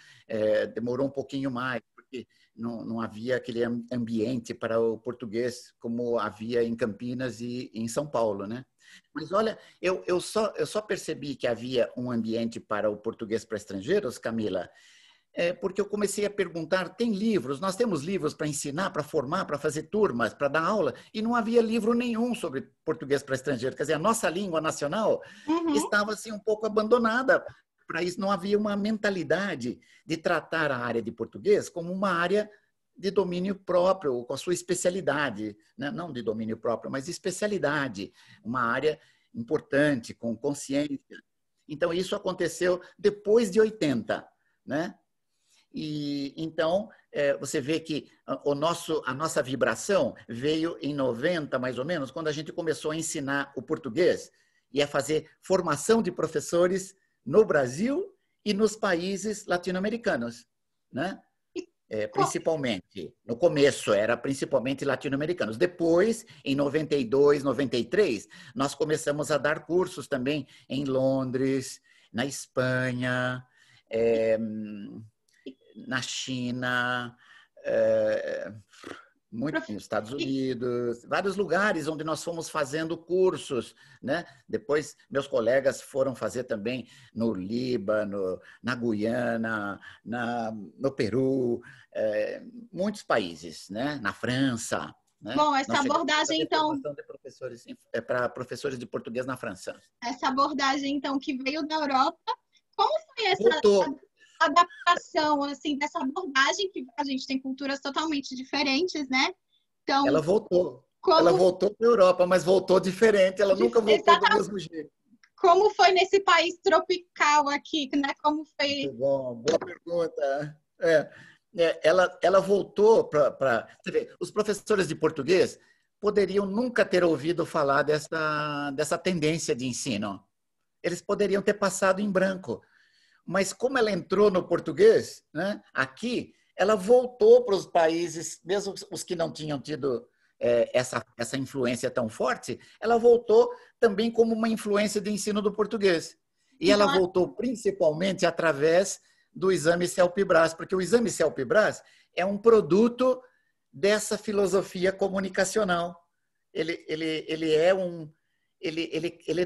Speaker 1: demorou um pouquinho mais, porque não havia aquele ambiente para o português como havia em Campinas e em São Paulo, né? Mas olha, eu só percebi que havia um ambiente para o português para estrangeiros, Camila, porque eu comecei a perguntar, tem livros? Nós temos livros para ensinar, para formar, para fazer turmas, para dar aula, e não havia livro nenhum sobre português para estrangeiro. Quer dizer, a nossa língua nacional estava assim um pouco abandonada. Para isso, não havia uma mentalidade de tratar a área de português como uma área de domínio próprio, com a sua especialidade, né? Não de domínio próprio, mas de especialidade, uma área importante, com consciência. Então, isso aconteceu depois de 80, né? E então você vê que a nossa vibração veio em 90, mais ou menos, quando a gente começou a ensinar o português e a fazer formação de professores no Brasil e nos países latino-americanos, né? Principalmente. No começo era principalmente latino-americanos. Depois, em 92, 93, nós começamos a dar cursos também em Londres, na Espanha, na China, muito nos Estados Unidos, vários lugares onde nós fomos fazendo cursos, né? Depois meus colegas foram fazer também no Líbano, na Guiana, no Peru, muitos países, né? Na França. Né?
Speaker 2: Bom, essa abordagem, então,
Speaker 1: para professores de português na França.
Speaker 2: Essa abordagem, então, que veio da Europa, como foi essa adaptação, assim, dessa abordagem, que a gente tem culturas totalmente diferentes, né? Então,
Speaker 1: ela voltou. Ela voltou para a Europa, mas voltou diferente. Ela nunca voltou do mesmo jeito.
Speaker 2: Como foi nesse país tropical aqui, né? Como foi?
Speaker 1: Muito bom, boa pergunta. Ela voltou para... Os professores de português poderiam nunca ter ouvido falar dessa tendência de ensino. Eles poderiam ter passado em branco. Mas como ela entrou no português, né, aqui, ela voltou para os países, mesmo os que não tinham tido essa influência tão forte, ela voltou também como uma influência de ensino do português. E ela voltou principalmente através do exame CELPE-BRAS, porque o exame CELPE-BRAS é um produto dessa filosofia comunicacional. Ele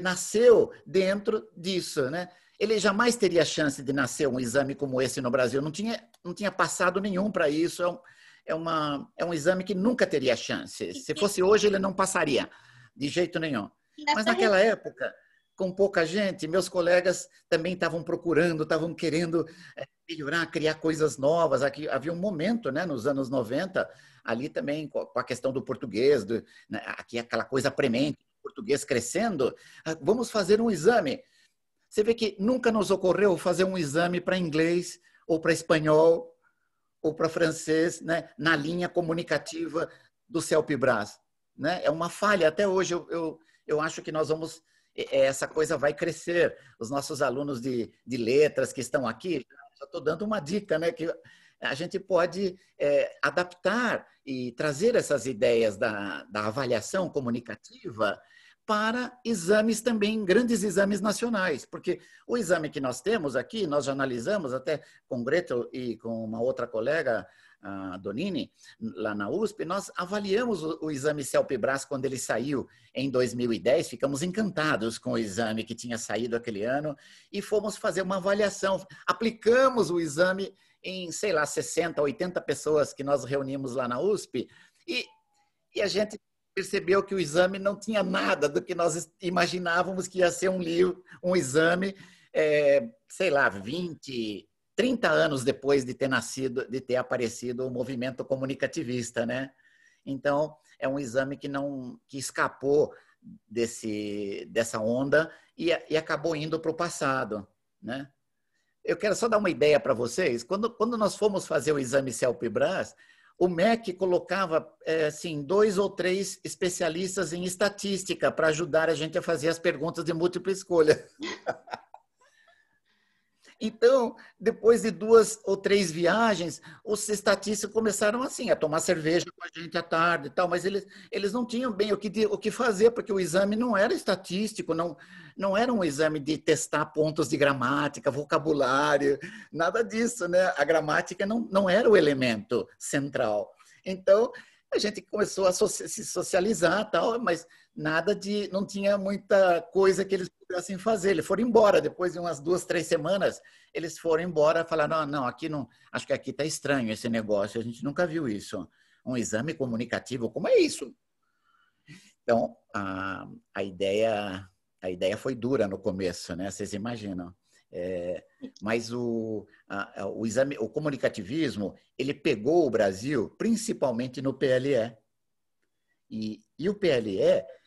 Speaker 1: nasceu dentro disso, né? Ele jamais teria chance de nascer um exame como esse no Brasil. Não tinha passado nenhum para isso. É um exame que nunca teria chance. Se fosse hoje, ele não passaria, de jeito nenhum. Mas naquela época, com pouca gente, meus colegas também estavam procurando, estavam querendo melhorar, criar coisas novas. Aqui havia um momento, né, nos anos 90, ali também com a questão do português, né, aqui aquela coisa premente, português crescendo, vamos fazer um exame. Você vê que nunca nos ocorreu fazer um exame para inglês, ou para espanhol, ou para francês, né, na linha comunicativa do CELPE-BRAS. Né? É uma falha. Até hoje eu acho que nós vamos... Essa coisa vai crescer. Os nossos alunos de letras que estão aqui, já estou dando uma dica, né, que a gente pode adaptar e trazer essas ideias da avaliação comunicativa para exames também, grandes exames nacionais, porque o exame que nós temos aqui, nós já analisamos até com Gretel e com uma outra colega, a Donini, lá na USP, nós avaliamos o exame CELPE-BRAS quando ele saiu em 2010, ficamos encantados com o exame que tinha saído aquele ano e fomos fazer uma avaliação, aplicamos o exame em, sei lá, 60, 80 pessoas que nós reunimos lá na USP e a gente percebeu que o exame não tinha nada do que nós imaginávamos que ia ser um exame, sei lá, 20, 30 anos depois de ter aparecido o movimento comunicativista, né? Então, é um exame que escapou dessa onda e acabou indo para o passado, né? Eu quero só dar uma ideia para vocês. Quando nós fomos fazer o exame CELPE-BRAS, o MEC colocava assim, 2 ou 3 especialistas em estatística para ajudar a gente a fazer as perguntas de múltipla escolha. Então, depois de 2 ou 3 viagens, os estatísticos começaram assim, a tomar cerveja com a gente à tarde e tal, mas eles não tinham bem o que fazer, porque o exame não era estatístico, não era um exame de testar pontos de gramática, vocabulário, nada disso, né? A gramática não era o elemento central. Então, a gente começou a se socializar, tal, mas não tinha muita coisa que eles pudessem fazer. Eles foram embora, depois de umas 2, 3 semanas, eles foram embora e falaram, não, aqui não, acho que aqui está estranho esse negócio, a gente nunca viu isso. Um exame comunicativo, como é isso? Então, a ideia foi dura no começo, né? Vocês imaginam. Mas o comunicativismo, ele pegou o Brasil principalmente no PLE. E o PLE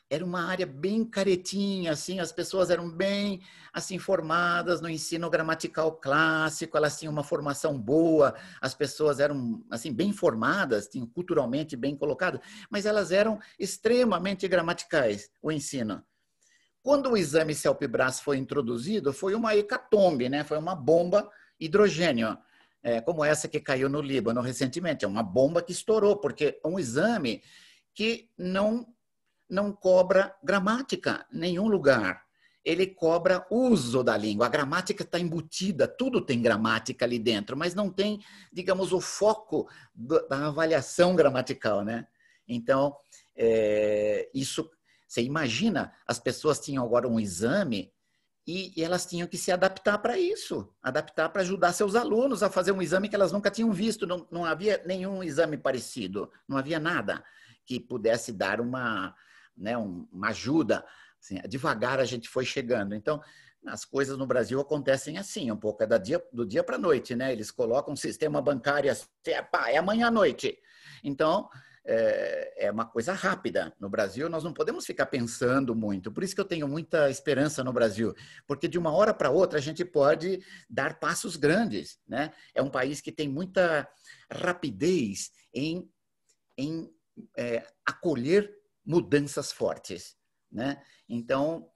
Speaker 1: era uma área bem caretinha, assim, as pessoas eram bem assim, formadas no ensino gramatical clássico, elas tinham uma formação boa, as pessoas eram assim, bem formadas, tinham culturalmente bem colocado, mas elas eram extremamente gramaticais, o ensino. Quando o exame CELPE-BRAS foi introduzido, foi uma hecatombe, né? Foi uma bomba hidrogênio, como essa que caiu no Líbano recentemente. É uma bomba que estourou, porque é um exame que não cobra gramática em nenhum lugar. Ele cobra uso da língua. A gramática está embutida, tudo tem gramática ali dentro, mas não tem, digamos, o foco da avaliação gramatical, né? Então, isso... Você imagina, as pessoas tinham agora um exame e elas tinham que se adaptar para isso, adaptar para ajudar seus alunos a fazer um exame que elas nunca tinham visto, não havia nenhum exame parecido, não havia nada que pudesse dar uma ajuda. Assim, devagar a gente foi chegando. Então, as coisas no Brasil acontecem assim, um pouco, do dia para a noite, né? Eles colocam um sistema bancário assim, é amanhã à noite. Então... é uma coisa rápida. No Brasil, nós não podemos ficar pensando muito. Por isso que eu tenho muita esperança no Brasil, porque de uma hora para outra a gente pode dar passos grandes, né? É um país que tem muita rapidez em acolher mudanças fortes, né? Então,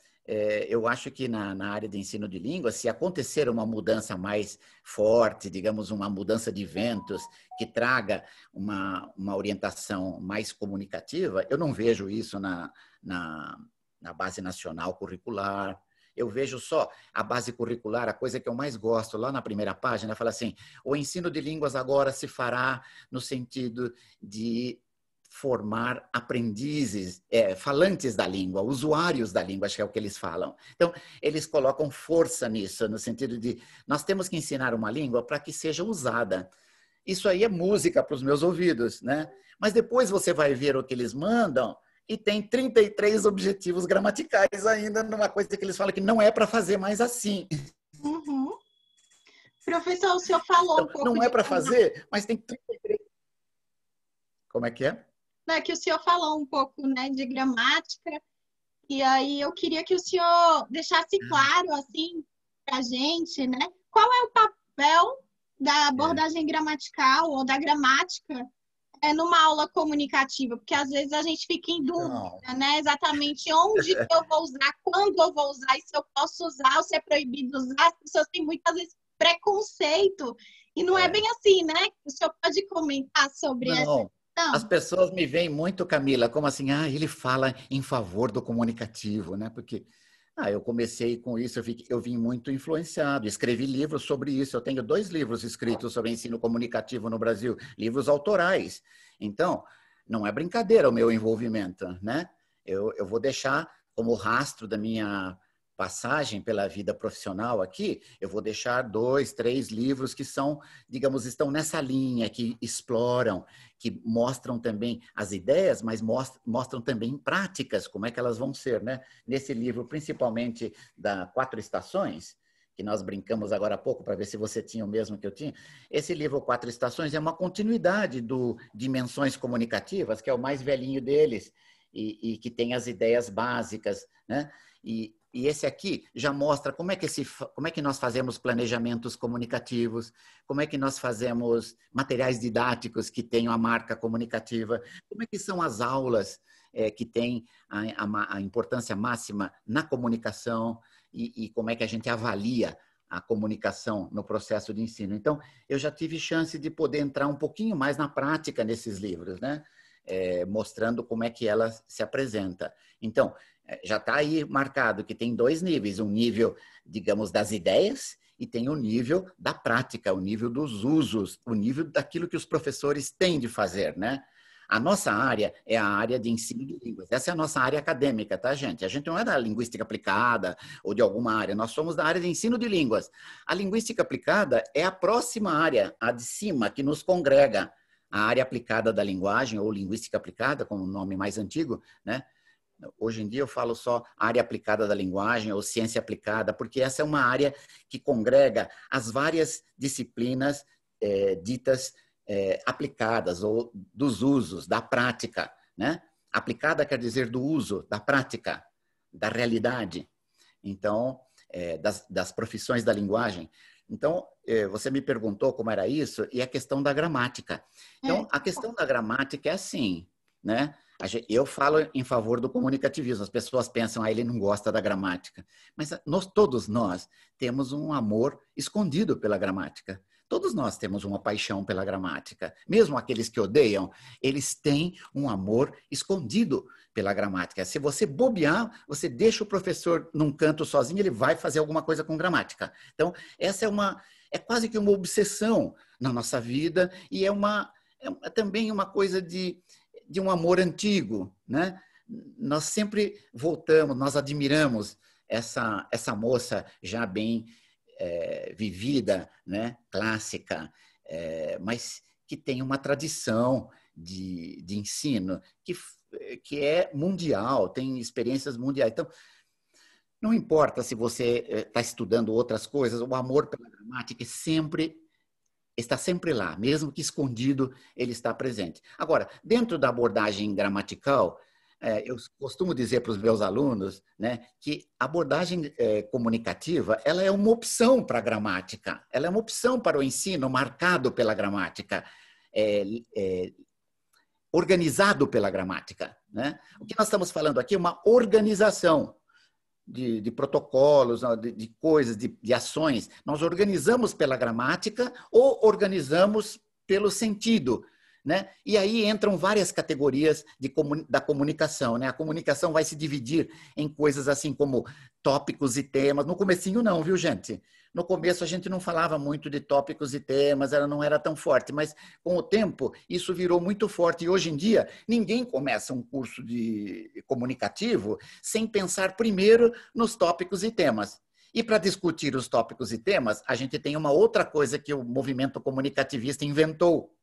Speaker 1: eu acho que na área de ensino de língua, se acontecer uma mudança mais forte, digamos, uma mudança de ventos que traga uma orientação mais comunicativa, eu não vejo isso na base nacional curricular, eu vejo só a base curricular, a coisa que eu mais gosto, lá na primeira página, fala assim, o ensino de línguas agora se fará no sentido de formar aprendizes, falantes da língua, usuários da língua, acho que é o que eles falam. Então, eles colocam força nisso, no sentido de nós temos que ensinar uma língua para que seja usada. Isso aí é música para os meus ouvidos, né? Mas depois você vai ver o que eles mandam e tem 33 objetivos gramaticais ainda numa coisa que eles falam que não é para fazer mais assim.
Speaker 2: Uhum. Professor, o senhor falou
Speaker 1: então,
Speaker 2: um pouco
Speaker 1: não é para fazer, mas tem 33. Como é que é?
Speaker 2: É que o senhor falou um pouco, né, de gramática, e aí eu queria que o senhor deixasse claro, assim, para a gente, né, qual é o papel da abordagem gramatical ou da gramática numa aula comunicativa, porque às vezes a gente fica em dúvida, né, exatamente onde eu vou usar, quando eu vou usar, e se eu posso usar, ou se é proibido usar. As pessoas têm muitas vezes preconceito, e não é bem assim, né? O senhor pode comentar sobre essa questão?
Speaker 1: As pessoas me veem muito, Camila, como assim, ele fala em favor do comunicativo, né? Porque eu comecei com isso, eu vim muito influenciado, escrevi livros sobre isso, eu tenho 2 livros escritos sobre ensino comunicativo no Brasil, livros autorais. Então, não é brincadeira o meu envolvimento, né? Eu vou deixar como rastro da minha passagem pela vida profissional aqui, eu vou deixar 2, 3 livros que são, digamos, estão nessa linha, que exploram, que mostram também as ideias, mas mostram também práticas, como é que elas vão ser, né? Nesse livro, principalmente da 4 Estações, que nós brincamos agora há pouco para ver se você tinha o mesmo que eu tinha. Esse livro 4 Estações é uma continuidade do Dimensões Comunicativas, que é o mais velhinho deles, e que tem as ideias básicas, né? E esse aqui já mostra como é que nós fazemos planejamentos comunicativos, como é que nós fazemos materiais didáticos que tenham a marca comunicativa, como é que são as aulas que têm a importância máxima na comunicação e como é que a gente avalia a comunicação no processo de ensino. Então, eu já tive chance de poder entrar um pouquinho mais na prática nesses livros, né? Mostrando como é que ela se apresenta. Então, já está aí marcado que tem 2 níveis, um nível, digamos, das ideias e tem o nível da prática, o nível dos usos, o nível daquilo que os professores têm de fazer, né? A nossa área é a área de ensino de línguas. Essa é a nossa área acadêmica, tá, gente? A gente não é da linguística aplicada ou de alguma área, nós somos da área de ensino de línguas. A linguística aplicada é a próxima área, a de cima, que nos congrega. A área aplicada da linguagem, ou linguística aplicada, como o nome mais antigo, né? Hoje em dia eu falo só área aplicada da linguagem ou ciência aplicada, porque essa é uma área que congrega as várias disciplinas ditas aplicadas ou dos usos, da prática, né? Aplicada quer dizer do uso, da prática, da realidade. Então, das profissões da linguagem. Então, você me perguntou como era isso, e a questão da gramática. Então, a questão da gramática é assim, né? Eu falo em favor do comunicativismo. As pessoas pensam, ele não gosta da gramática. Mas todos nós temos um amor escondido pela gramática. Todos nós temos uma paixão pela gramática. Mesmo aqueles que odeiam, eles têm um amor escondido pela gramática. Se você bobear, você deixa o professor num canto sozinho, ele vai fazer alguma coisa com gramática. Então, essa é quase que uma obsessão na nossa vida e é também uma coisa de um amor antigo, né? Nós sempre voltamos, nós admiramos essa moça já bem vivida, né? Clássica, mas que tem uma tradição de ensino que é mundial, tem experiências mundiais. Então, não importa se você está estudando outras coisas, o amor pela gramática está sempre lá, mesmo que escondido, ele está presente. Agora, dentro da abordagem gramatical, eu costumo dizer para os meus alunos, né, que a abordagem comunicativa ela é uma opção para a gramática, ela é uma opção para o ensino marcado pela gramática, organizado pela gramática, né? O que nós estamos falando aqui é uma organização de protocolos, de coisas, de ações. Nós organizamos pela gramática ou organizamos pelo sentido, né? E aí entram várias categorias da comunicação, né? A comunicação vai se dividir em coisas assim como tópicos e temas. No comecinho não, viu, gente? No começo a gente não falava muito de tópicos e temas, ela não era tão forte, mas com o tempo isso virou muito forte e hoje em dia ninguém começa um curso de comunicativo sem pensar primeiro nos tópicos e temas. E para discutir os tópicos e temas, a gente tem uma outra coisa que o movimento comunicativista inventou,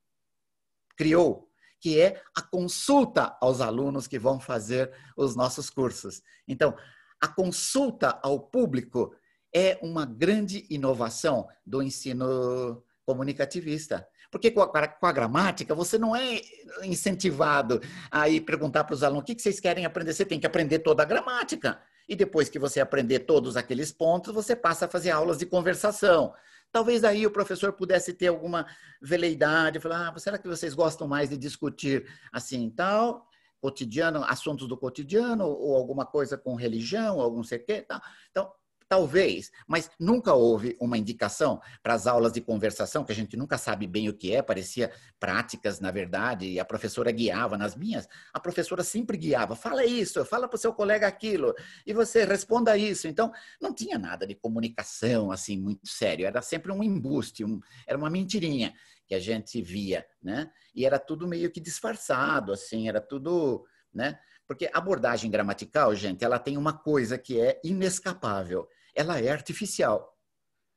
Speaker 1: criou, que é a consulta aos alunos que vão fazer os nossos cursos. Então, a consulta ao público é uma grande inovação do ensino comunicativista. Porque com a gramática, você não é incentivado a ir perguntar para os alunos o que vocês querem aprender. Você tem que aprender toda a gramática. E depois que você aprender todos aqueles pontos, você passa a fazer aulas de conversação. Talvez aí o professor pudesse ter alguma veleidade, falar, será que vocês gostam mais de discutir assim tal, cotidiano, assuntos do cotidiano, ou alguma coisa com religião, ou algum sei o quê? Então, talvez, mas nunca houve uma indicação para as aulas de conversação, que a gente nunca sabe bem o que é, parecia práticas, na verdade, e a professora guiava. Nas minhas, a professora sempre guiava, fala isso, fala para o seu colega aquilo, e você responda isso. Então, não tinha nada de comunicação assim muito sério, era sempre um embuste, era uma mentirinha que a gente via, né? E era tudo meio que disfarçado, assim, era tudo, né? Porque a abordagem gramatical, gente, ela tem uma coisa que é inescapável, ela é artificial.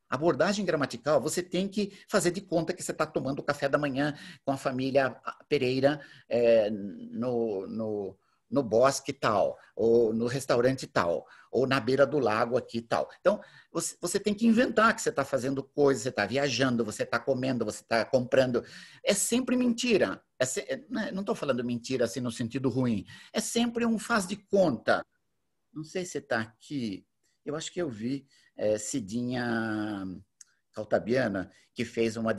Speaker 1: A abordagem gramatical, você tem que fazer de conta que você está tomando o café da manhã com a família Pereira no bosque tal, ou no restaurante tal, ou na beira do lago aqui tal. Então, você tem que inventar que você está fazendo coisas, você está viajando, você está comendo, você está comprando. É sempre mentira. Não estou falando mentira assim no sentido ruim. É sempre um faz de conta. Não sei se está aqui. Eu acho que eu vi Cidinha Caltabiana, que fez uma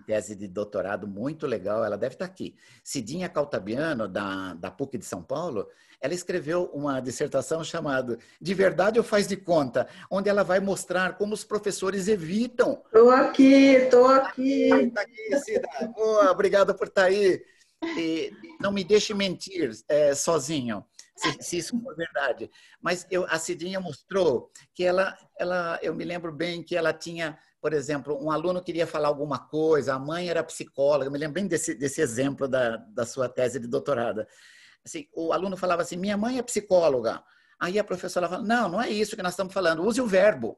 Speaker 1: tese de doutorado muito legal, ela deve estar aqui. Cidinha Caltabiano, da PUC de São Paulo, ela escreveu uma dissertação chamada De Verdade ou Faz de Conta, onde ela vai mostrar como os professores evitam.
Speaker 3: Estou aqui, estou aqui.
Speaker 1: Está aqui, Cida. Boa, obrigado por estar aí. E não me deixe mentir sozinho, se isso for verdade. Mas a Cidinha mostrou que eu me lembro bem que ela tinha, por exemplo, um aluno queria falar alguma coisa, a mãe era psicóloga, eu me lembro bem desse exemplo da sua tese de doutorado. Assim, o aluno falava assim, minha mãe é psicóloga. Aí a professora falava, não é isso que nós estamos falando, use o verbo.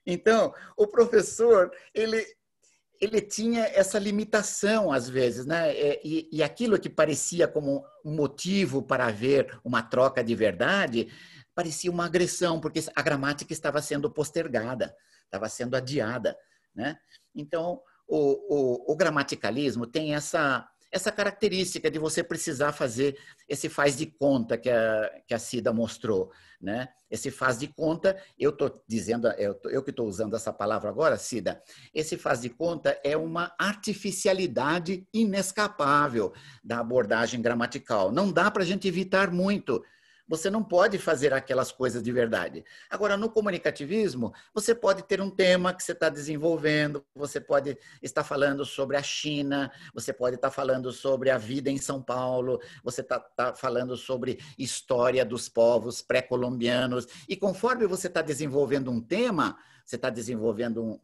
Speaker 1: Então, o professor, ele tinha essa limitação, às vezes, né? E aquilo que parecia como um motivo para haver uma troca de verdade, parecia uma agressão, porque a gramática estava sendo postergada, estava sendo adiada, né? Então, o gramaticalismo tem essa característica de você precisar fazer esse faz de conta que a Cida mostrou, né? Esse faz de conta, eu estou dizendo, eu que estou usando essa palavra agora, Cida, esse faz de conta é uma artificialidade inescapável da abordagem gramatical. Não dá para a gente evitar muito. Você não pode fazer aquelas coisas de verdade. Agora, no comunicativismo, você pode ter um tema que você está desenvolvendo, você pode estar falando sobre a China, você pode estar falando sobre a vida em São Paulo, você está falando sobre história dos povos pré-colombianos. E conforme você está desenvolvendo um tema, você está desenvolvendo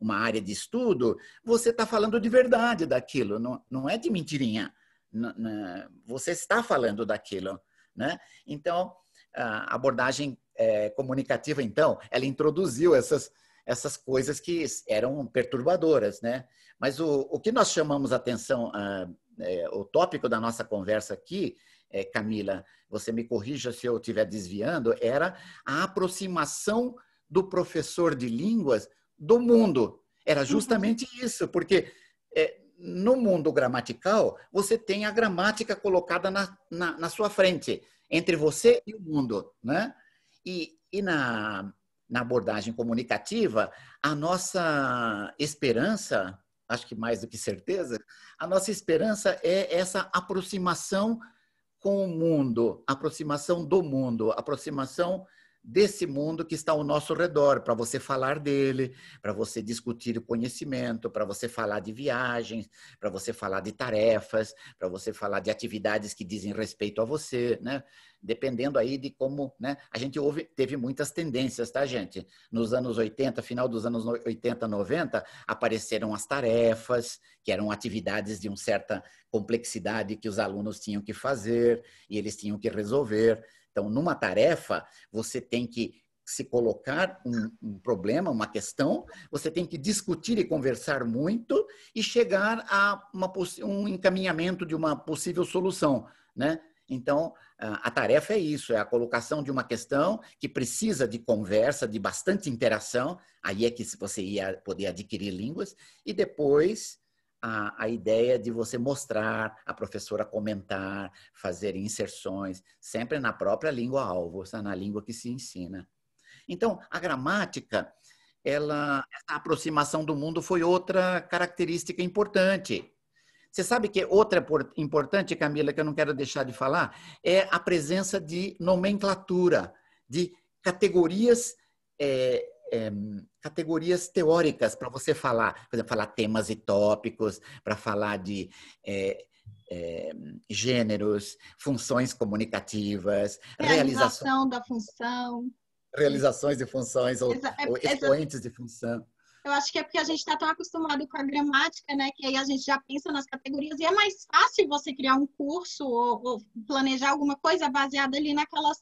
Speaker 1: uma área de estudo, você está falando de verdade daquilo, não é de mentirinha. Você está falando daquilo. Né? Então, a abordagem comunicativa, então, ela introduziu essas coisas que eram perturbadoras, né? Mas o que nós chamamos a atenção, o tópico da nossa conversa aqui, Camila, você me corrija se eu estiver desviando, era a aproximação do professor de línguas do mundo. Era justamente isso, porque no mundo gramatical, você tem a gramática colocada na sua frente, entre você e o mundo, né? E na abordagem comunicativa, a nossa esperança, acho que mais do que certeza, a nossa esperança é essa aproximação com o mundo, aproximação do mundo, aproximação desse mundo que está ao nosso redor, para você falar dele, para você discutir o conhecimento, para você falar de viagens, para você falar de tarefas, para você falar de atividades que dizem respeito a você, né? Dependendo aí de como, né? A gente teve muitas tendências, tá, gente? Nos anos 80, final dos anos 80, 90, apareceram as tarefas, que eram atividades de uma certa complexidade que os alunos tinham que fazer e eles tinham que resolver. Então, numa tarefa, você tem que se colocar um problema, uma questão, você tem que discutir e conversar muito e chegar a um encaminhamento de uma possível solução, né? Então, a tarefa é isso, é a colocação de uma questão que precisa de conversa, de bastante interação, aí é que você ia poder adquirir línguas, e depois a ideia de você mostrar, a professora comentar, fazer inserções, sempre na própria língua-alvo, na língua que se ensina. Então, a gramática, essa aproximação do mundo foi outra característica importante. Você sabe que outra importante, Camila, que eu não quero deixar de falar, é a presença de nomenclatura, de categorias, categorias teóricas para você falar. Por exemplo, falar temas e tópicos, para falar de gêneros, funções comunicativas,
Speaker 2: realização da função.
Speaker 1: Realizações de funções ou expoentes de função.
Speaker 2: Eu acho que é porque a gente está tão acostumado com a gramática, né? Que aí a gente já pensa nas categorias e é mais fácil você criar um curso ou planejar alguma coisa baseada ali naquelas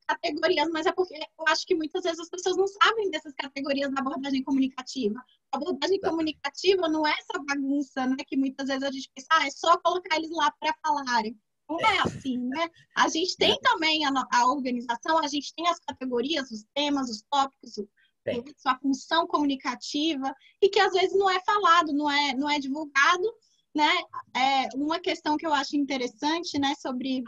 Speaker 2: categorias, mas é porque eu acho que muitas vezes as pessoas não sabem dessas categorias da abordagem comunicativa. A abordagem comunicativa não é essa bagunça, né? Que muitas vezes a gente pensa, é só colocar eles lá para falarem. Não é assim, né? A gente tem também a organização, a gente tem as categorias, os temas, os tópicos, sua função comunicativa, e que às vezes não é falado, não é divulgado, né? Uma questão que eu acho interessante, né, sobre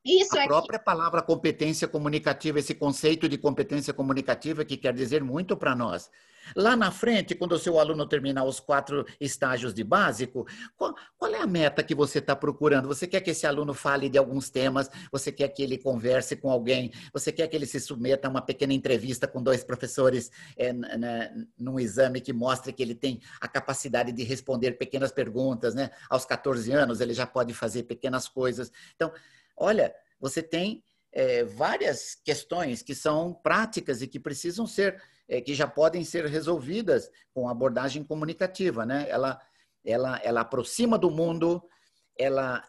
Speaker 2: isso
Speaker 1: a própria palavra competência comunicativa, esse conceito de competência comunicativa que quer dizer muito para nós. Lá na frente, quando o seu aluno terminar os 4 estágios de básico, qual é a meta que você está procurando? Você quer que esse aluno fale de alguns temas? Você quer que ele converse com alguém? Você quer que ele se submeta a uma pequena entrevista com 2 professores num exame que mostre que ele tem a capacidade de responder pequenas perguntas, né? Aos 14 anos, ele já pode fazer pequenas coisas. Então, olha, você tem várias questões que são práticas e que precisam ser, que já podem ser resolvidas com abordagem comunicativa, né? Ela aproxima do mundo, ela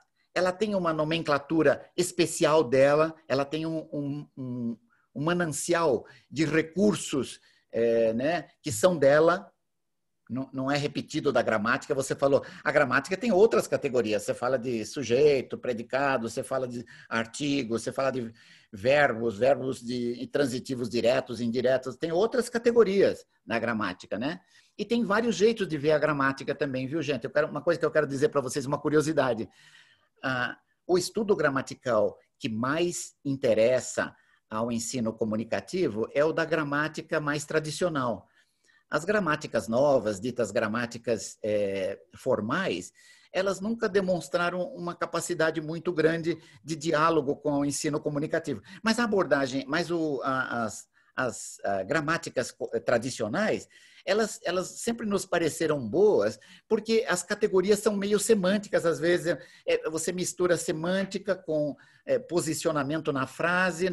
Speaker 1: tem uma nomenclatura especial dela, ela tem um manancial de recursos, né, que são dela. Não é repetido da gramática, você falou, a gramática tem outras categorias, você fala de sujeito, predicado, você fala de artigo, você fala de verbos transitivos diretos, indiretos, tem outras categorias na gramática, né? E tem vários jeitos de ver a gramática também, viu, gente? Uma coisa que eu quero dizer para vocês, uma curiosidade. O estudo gramatical que mais interessa ao ensino comunicativo é o da gramática mais tradicional. As gramáticas novas, ditas gramáticas formais, elas nunca demonstraram uma capacidade muito grande de diálogo com o ensino comunicativo. Mas a abordagem, as gramáticas tradicionais, elas sempre nos pareceram boas, porque as categorias são meio semânticas, às vezes você mistura semântica com posicionamento na frase,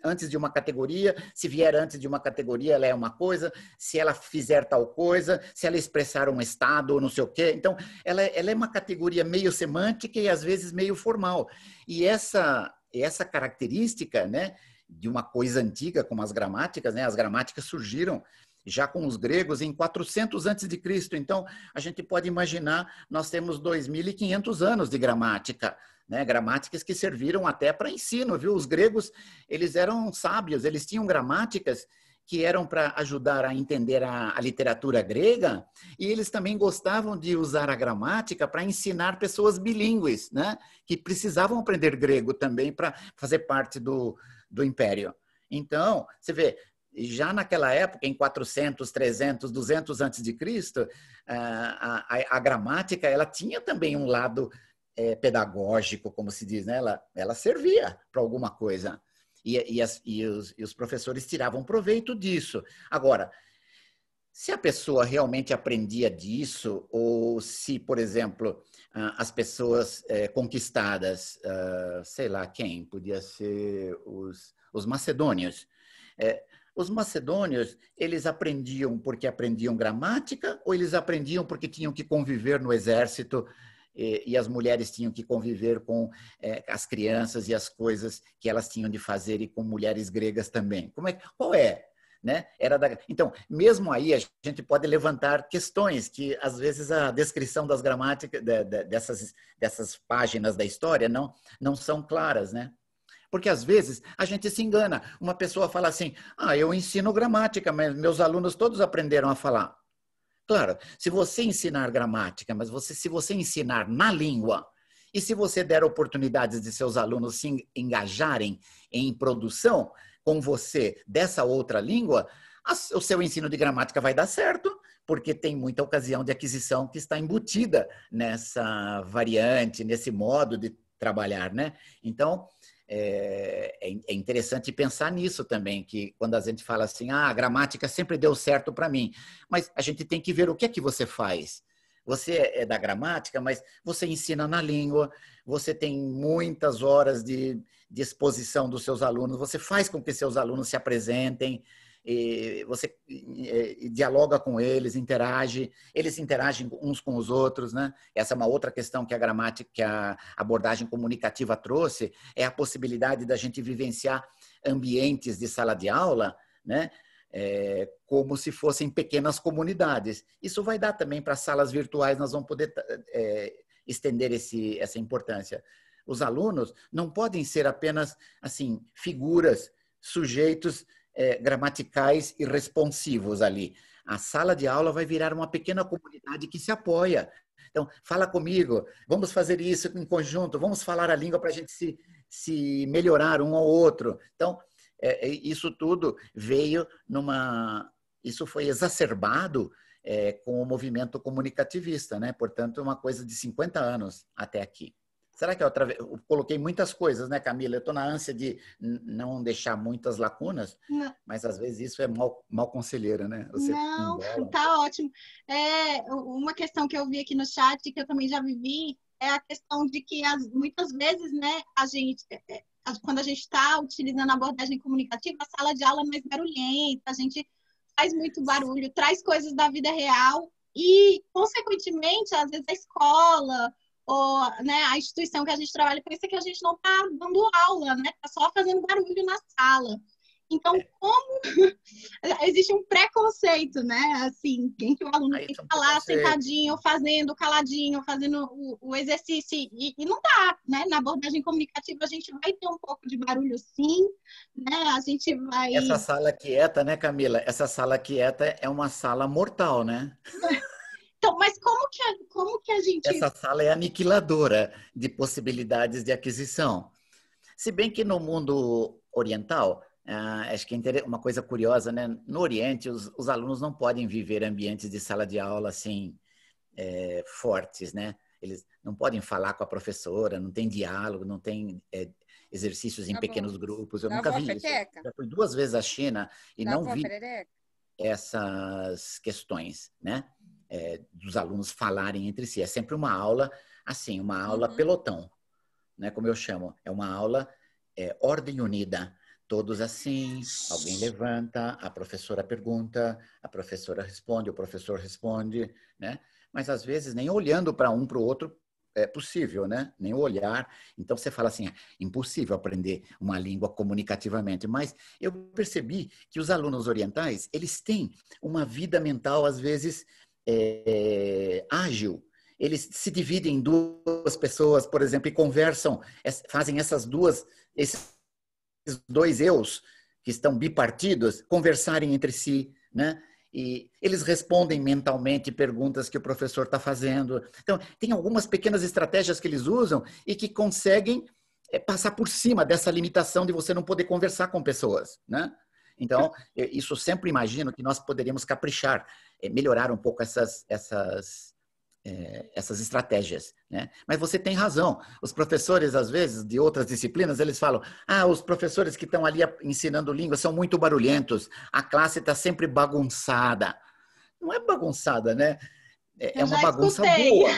Speaker 1: antes de uma categoria, se vier antes de uma categoria, ela é uma coisa, se ela fizer tal coisa, se ela expressar um estado, não sei o quê. Então, ela é uma categoria meio semântica e às vezes meio formal. E essa característica, né, de uma coisa antiga como as gramáticas, né, as gramáticas surgiram já com os gregos em 400 a.C. Então, a gente pode imaginar, nós temos 2.500 anos de gramática, né? Gramáticas que serviram até para ensino, viu? Os gregos, eles eram sábios, eles tinham gramáticas que eram para ajudar a entender a literatura grega, e eles também gostavam de usar a gramática para ensinar pessoas bilíngues, né? Que precisavam aprender grego também para fazer parte do império. Então, você vê, já naquela época, em 400, 300, 200 antes de Cristo, a gramática ela tinha também um lado pedagógico, como se diz, né? Ela servia para alguma coisa. E os professores tiravam proveito disso. Agora, se a pessoa realmente aprendia disso, ou se, por exemplo, as pessoas conquistadas, sei lá quem, podia ser os macedônios. Os macedônios, eles aprendiam porque aprendiam gramática, ou eles aprendiam porque tinham que conviver no exército e as mulheres tinham que conviver com as crianças e as coisas que elas tinham de fazer e com mulheres gregas também? Qual é? Né? Então, mesmo aí, a gente pode levantar questões que, às vezes, a descrição das gramáticas, dessas páginas da história não são claras, né? Porque, às vezes, a gente se engana. Uma pessoa fala assim, eu ensino gramática, mas meus alunos todos aprenderam a falar. Claro, se você ensinar gramática, mas se você ensinar na língua, e se você der oportunidades de seus alunos se engajarem em produção com você dessa outra língua, o seu ensino de gramática vai dar certo, porque tem muita ocasião de aquisição que está embutida nessa variante, nesse modo de trabalhar, né? Então, é interessante pensar nisso também, que quando a gente fala assim, a gramática sempre deu certo para mim, mas a gente tem que ver o que é que você faz. Você é da gramática, mas você ensina na língua, você tem muitas horas de exposição dos seus alunos, você faz com que seus alunos se apresentem, você dialoga com eles, eles interagem uns com os outros, né? Essa é uma outra questão que a gramática, que a abordagem comunicativa trouxe, é a possibilidade da gente vivenciar ambientes de sala de aula, né? Como se fossem pequenas comunidades. Isso vai dar também para salas virtuais, nós vamos poder estender essa importância. Os alunos não podem ser apenas assim figuras, sujeitos gramaticais e responsivos ali. A sala de aula vai virar uma pequena comunidade que se apoia. Então, fala comigo, vamos fazer isso em conjunto, vamos falar a língua para a gente se melhorar um ao outro. Então, isso tudo veio isso foi exacerbado com o movimento comunicativista, né? Portanto, uma coisa de 50 anos até aqui. Será que eu coloquei muitas coisas, né, Camila? Eu estou na ânsia de não deixar muitas lacunas, mas às vezes isso é mal conselheira, né? Você
Speaker 2: não, tá ótimo. Uma questão que eu vi aqui no chat, que eu também já vivi, é a questão de que muitas vezes, né, quando a gente está utilizando a abordagem comunicativa, a sala de aula é mais barulhenta, a gente faz muito barulho, traz coisas da vida real e, consequentemente, às vezes a escola ou, né, a instituição que a gente trabalha pensa que a gente não está dando aula, né? Está só fazendo barulho na sala. Então, como existe um preconceito, né? Assim, em que o aluno tem que estar lá sentadinho, fazendo, caladinho, fazendo o exercício. E não dá, né? Na abordagem comunicativa, a gente vai ter um pouco de barulho, sim, né? A gente vai...
Speaker 1: Essa sala quieta, né, Camila? Essa sala quieta é uma sala mortal, né?
Speaker 2: Então, mas como que a gente...
Speaker 1: Essa sala é aniquiladora de possibilidades de aquisição. Se bem que no mundo oriental, acho que é uma coisa curiosa, né? No Oriente, os alunos não podem viver ambientes de sala de aula assim, fortes, né? Eles não podem falar com a professora, não tem diálogo, não tem exercícios em pequenos grupos. Eu nunca vi isso. Já fui 2 vezes à China e não vi essas questões, né? Dos alunos falarem entre si. É sempre uma aula, assim, uma aula pelotão, né? Como eu chamo. É uma aula ordem unida. Todos assim, alguém levanta, a professora pergunta, a professora responde, o professor responde, né? Mas às vezes nem olhando para um para o outro é possível, né? Nem olhar. Então você fala assim, impossível aprender uma língua comunicativamente. Mas eu percebi que os alunos orientais, eles têm uma vida mental às vezes ágil. Eles se dividem em 2 pessoas, por exemplo, e conversam, fazem esses 2 eus que estão bipartidos conversarem entre si, né? E eles respondem mentalmente perguntas que o professor está fazendo. Então, tem algumas pequenas estratégias que eles usam e que conseguem passar por cima dessa limitação de você não poder conversar com pessoas, né? Então, isso sempre imagino que nós poderíamos caprichar, melhorar um pouco essas essas estratégias, né? Mas você tem razão. Os professores, às vezes, de outras disciplinas, eles falam: os professores que estão ali ensinando língua são muito barulhentos, a classe está sempre bagunçada. Não é bagunçada, né? É
Speaker 2: Eu
Speaker 1: uma
Speaker 2: já
Speaker 1: bagunça
Speaker 2: escutei.
Speaker 1: boa,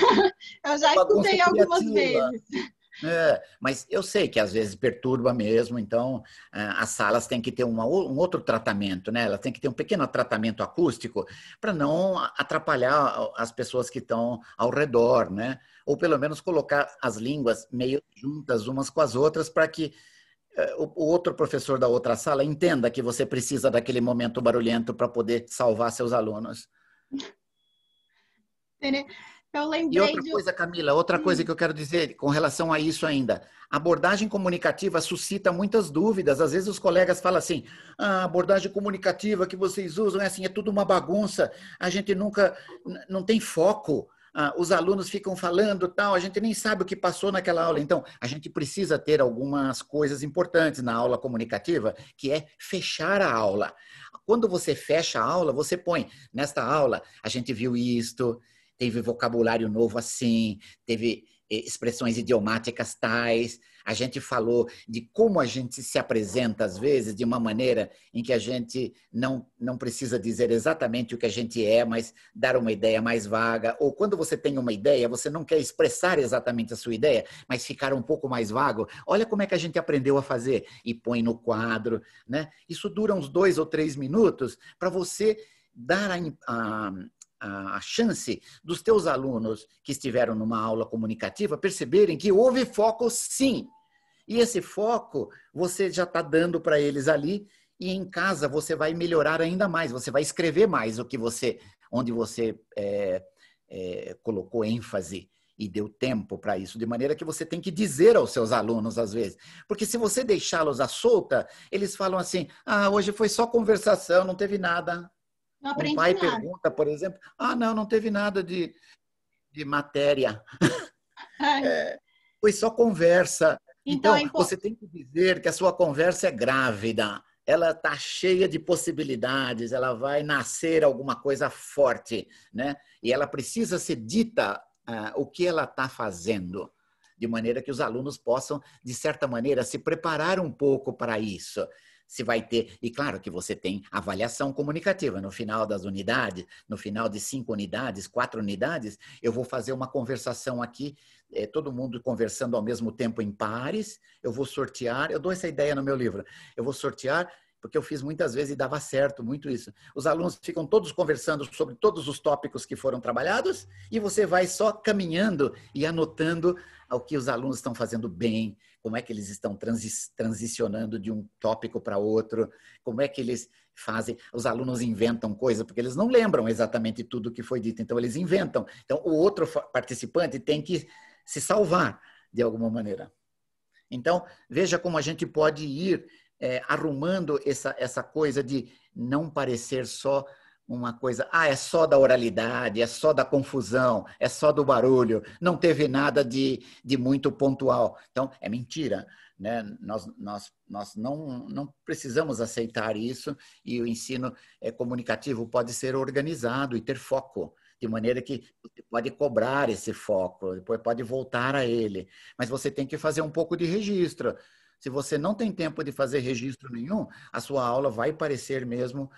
Speaker 2: Eu
Speaker 1: é
Speaker 2: já
Speaker 1: bagunça
Speaker 2: escutei algumas
Speaker 1: criativa.
Speaker 2: vezes.
Speaker 1: Mas eu sei que às vezes perturba mesmo, então as salas têm que ter um outro tratamento, né? Elas têm que ter um pequeno tratamento acústico para não atrapalhar as pessoas que estão ao redor, né? Ou pelo menos colocar as línguas meio juntas umas com as outras para que o outro professor da outra sala entenda que você precisa daquele momento barulhento para poder salvar seus alunos.
Speaker 2: Eu
Speaker 1: E
Speaker 2: lembrei
Speaker 1: outra
Speaker 2: de...
Speaker 1: coisa, Camila, outra coisa que eu quero dizer com relação a isso ainda. A abordagem comunicativa suscita muitas dúvidas. Às vezes os colegas falam assim, a abordagem comunicativa que vocês usam é assim, é tudo uma bagunça, a gente nunca, não tem foco. Os alunos ficam falando tal, a gente nem sabe o que passou naquela aula. Então, a gente precisa ter algumas coisas importantes na aula comunicativa, que é fechar a aula. Quando você fecha a aula, você põe, nesta aula, a gente viu isto, teve vocabulário novo assim, teve expressões idiomáticas tais, a gente falou de como a gente se apresenta às vezes de uma maneira em que a gente não precisa dizer exatamente o que a gente é, mas dar uma ideia mais vaga, ou quando você tem uma ideia, você não quer expressar exatamente a sua ideia, mas ficar um pouco mais vago, olha como é que a gente aprendeu a fazer, e põe no quadro, né? Isso dura uns 2 ou 3 minutos para você dar a chance dos teus alunos que estiveram numa aula comunicativa perceberem que houve foco sim. E esse foco você já está dando para eles ali e em casa você vai melhorar ainda mais, você vai escrever mais onde você colocou ênfase e deu tempo para isso, de maneira que você tem que dizer aos seus alunos às vezes. Porque se você deixá-los à solta, eles falam assim, hoje foi só conversação, não teve nada.
Speaker 2: Não
Speaker 1: Um
Speaker 2: aprendi
Speaker 1: pai
Speaker 2: nada.
Speaker 1: pergunta, por exemplo, não teve nada de matéria. Foi só conversa.
Speaker 2: Então,
Speaker 1: Então, você tem que dizer que a sua conversa é grávida. Ela está cheia de possibilidades, ela vai nascer alguma coisa forte, né? E ela precisa ser dita o que ela está fazendo, de maneira que os alunos possam, de certa maneira, se preparar um pouco para isso. Se vai ter, e claro que você tem avaliação comunicativa no final das unidades, no final de 5 unidades, 4 unidades, eu vou fazer uma conversação aqui, todo mundo conversando ao mesmo tempo em pares, eu vou sortear, eu dou essa ideia no meu livro, eu vou sortear, porque eu fiz muitas vezes e dava certo, muito isso. Os alunos ficam todos conversando sobre todos os tópicos que foram trabalhados e você vai só caminhando e anotando o que os alunos estão fazendo bem, como é que eles estão transicionando de um tópico para outro, como é que eles fazem. Os alunos inventam coisas, porque eles não lembram exatamente tudo que foi dito, então eles inventam. Então, o outro participante tem que se salvar de alguma maneira. Então, veja como a gente pode ir arrumando essa coisa de não parecer só uma coisa, é só da oralidade, é só da confusão, é só do barulho, não teve nada de muito pontual. Então, é mentira, né? Nós não precisamos aceitar isso e o ensino comunicativo pode ser organizado e ter foco, de maneira que você pode cobrar esse foco, depois pode voltar a ele, mas você tem que fazer um pouco de registro. Se você não tem tempo de fazer registro nenhum, a sua aula vai parecer mesmo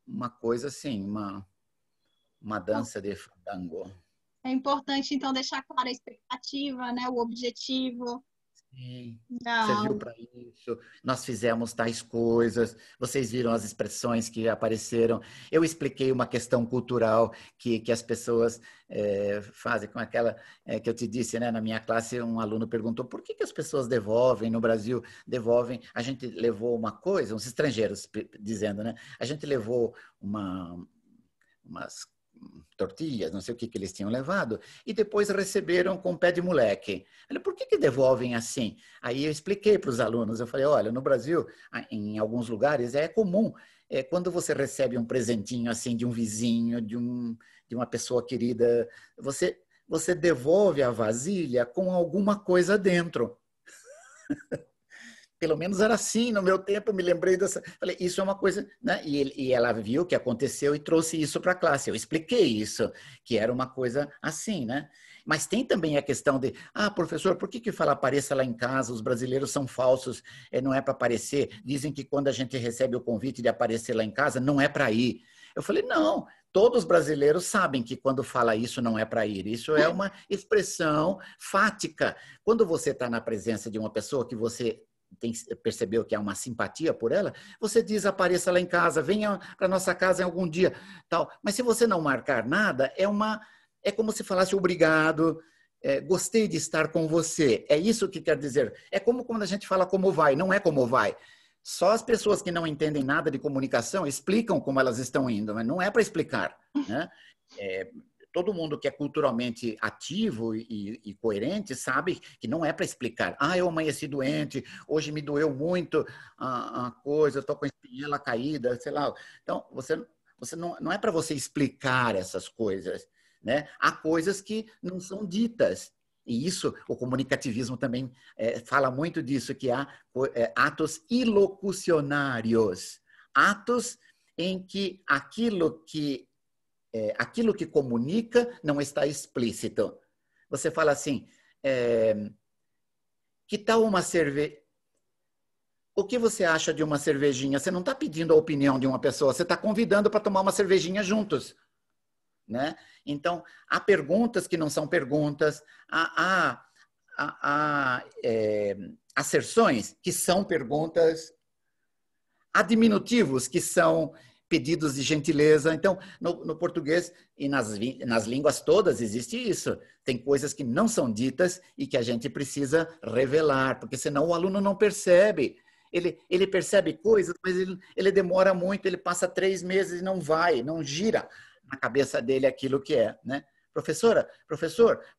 Speaker 1: uma coisa assim, uma dança de fandango.
Speaker 2: É importante, então, deixar clara a expectativa, né? O objetivo.
Speaker 1: Sim, serviu
Speaker 2: Não.
Speaker 1: para isso. Nós fizemos tais coisas. Vocês viram as expressões que apareceram. Eu expliquei uma questão cultural que as pessoas fazem com aquela que eu te disse, né? Na minha classe, um aluno perguntou por que as pessoas devolvem no Brasil, devolvem. A gente levou uma coisa, uns estrangeiros dizendo, né? A gente levou umas tortilhas, não sei o que eles tinham levado, e depois receberam com pé de moleque. Falei, por que devolvem assim? Aí eu expliquei para os alunos, eu falei, olha, no Brasil, em alguns lugares, é comum, quando você recebe um presentinho assim de um vizinho, de uma pessoa querida, você devolve a vasilha com alguma coisa dentro. pelo menos era assim no meu tempo, eu me lembrei dessa. Falei, isso é uma coisa, né? E ela viu o que aconteceu e trouxe isso para a classe. Eu expliquei isso, que era uma coisa assim, né? Mas tem também a questão de, professor, por que fala apareça lá em casa? Os brasileiros são falsos, não é para aparecer. Dizem que quando a gente recebe o convite de aparecer lá em casa, não é para ir. Eu falei, não, todos os brasileiros sabem que quando fala isso não é para ir. Isso é uma expressão fática. Quando você está na presença de uma pessoa que você percebeu que há uma simpatia por ela, você diz, apareça lá em casa, venha para nossa casa em algum dia, tal. Mas se você não marcar nada, é como se falasse obrigado, gostei de estar com você. É isso que quer dizer. É como quando a gente fala como vai, não é como vai. Só as pessoas que não entendem nada de comunicação explicam como elas estão indo, mas não é para explicar, né? Todo mundo que é culturalmente ativo e coerente sabe que não é para explicar. Eu amanheci doente, hoje me doeu muito a coisa, estou com a espinhela caída, sei lá. Então, você não é para você explicar essas coisas, né? Há coisas que não são ditas. E isso, o comunicativismo também fala muito disso, que há atos ilocucionários. Atos em que aquilo que comunica não está explícito. Você fala assim, que tal uma cerveja? O que você acha de uma cervejinha? Você não está pedindo a opinião de uma pessoa, você está convidando para tomar uma cervejinha juntos, né? Então, há perguntas que não são perguntas, há asserções que são perguntas, há diminutivos que são pedidos de gentileza. Então, no português e nas línguas todas existe isso. Tem coisas que não são ditas e que a gente precisa revelar, porque senão o aluno não percebe. Ele percebe coisas, mas ele demora muito, ele passa 3 meses e não gira na cabeça dele aquilo que é, né? Professor,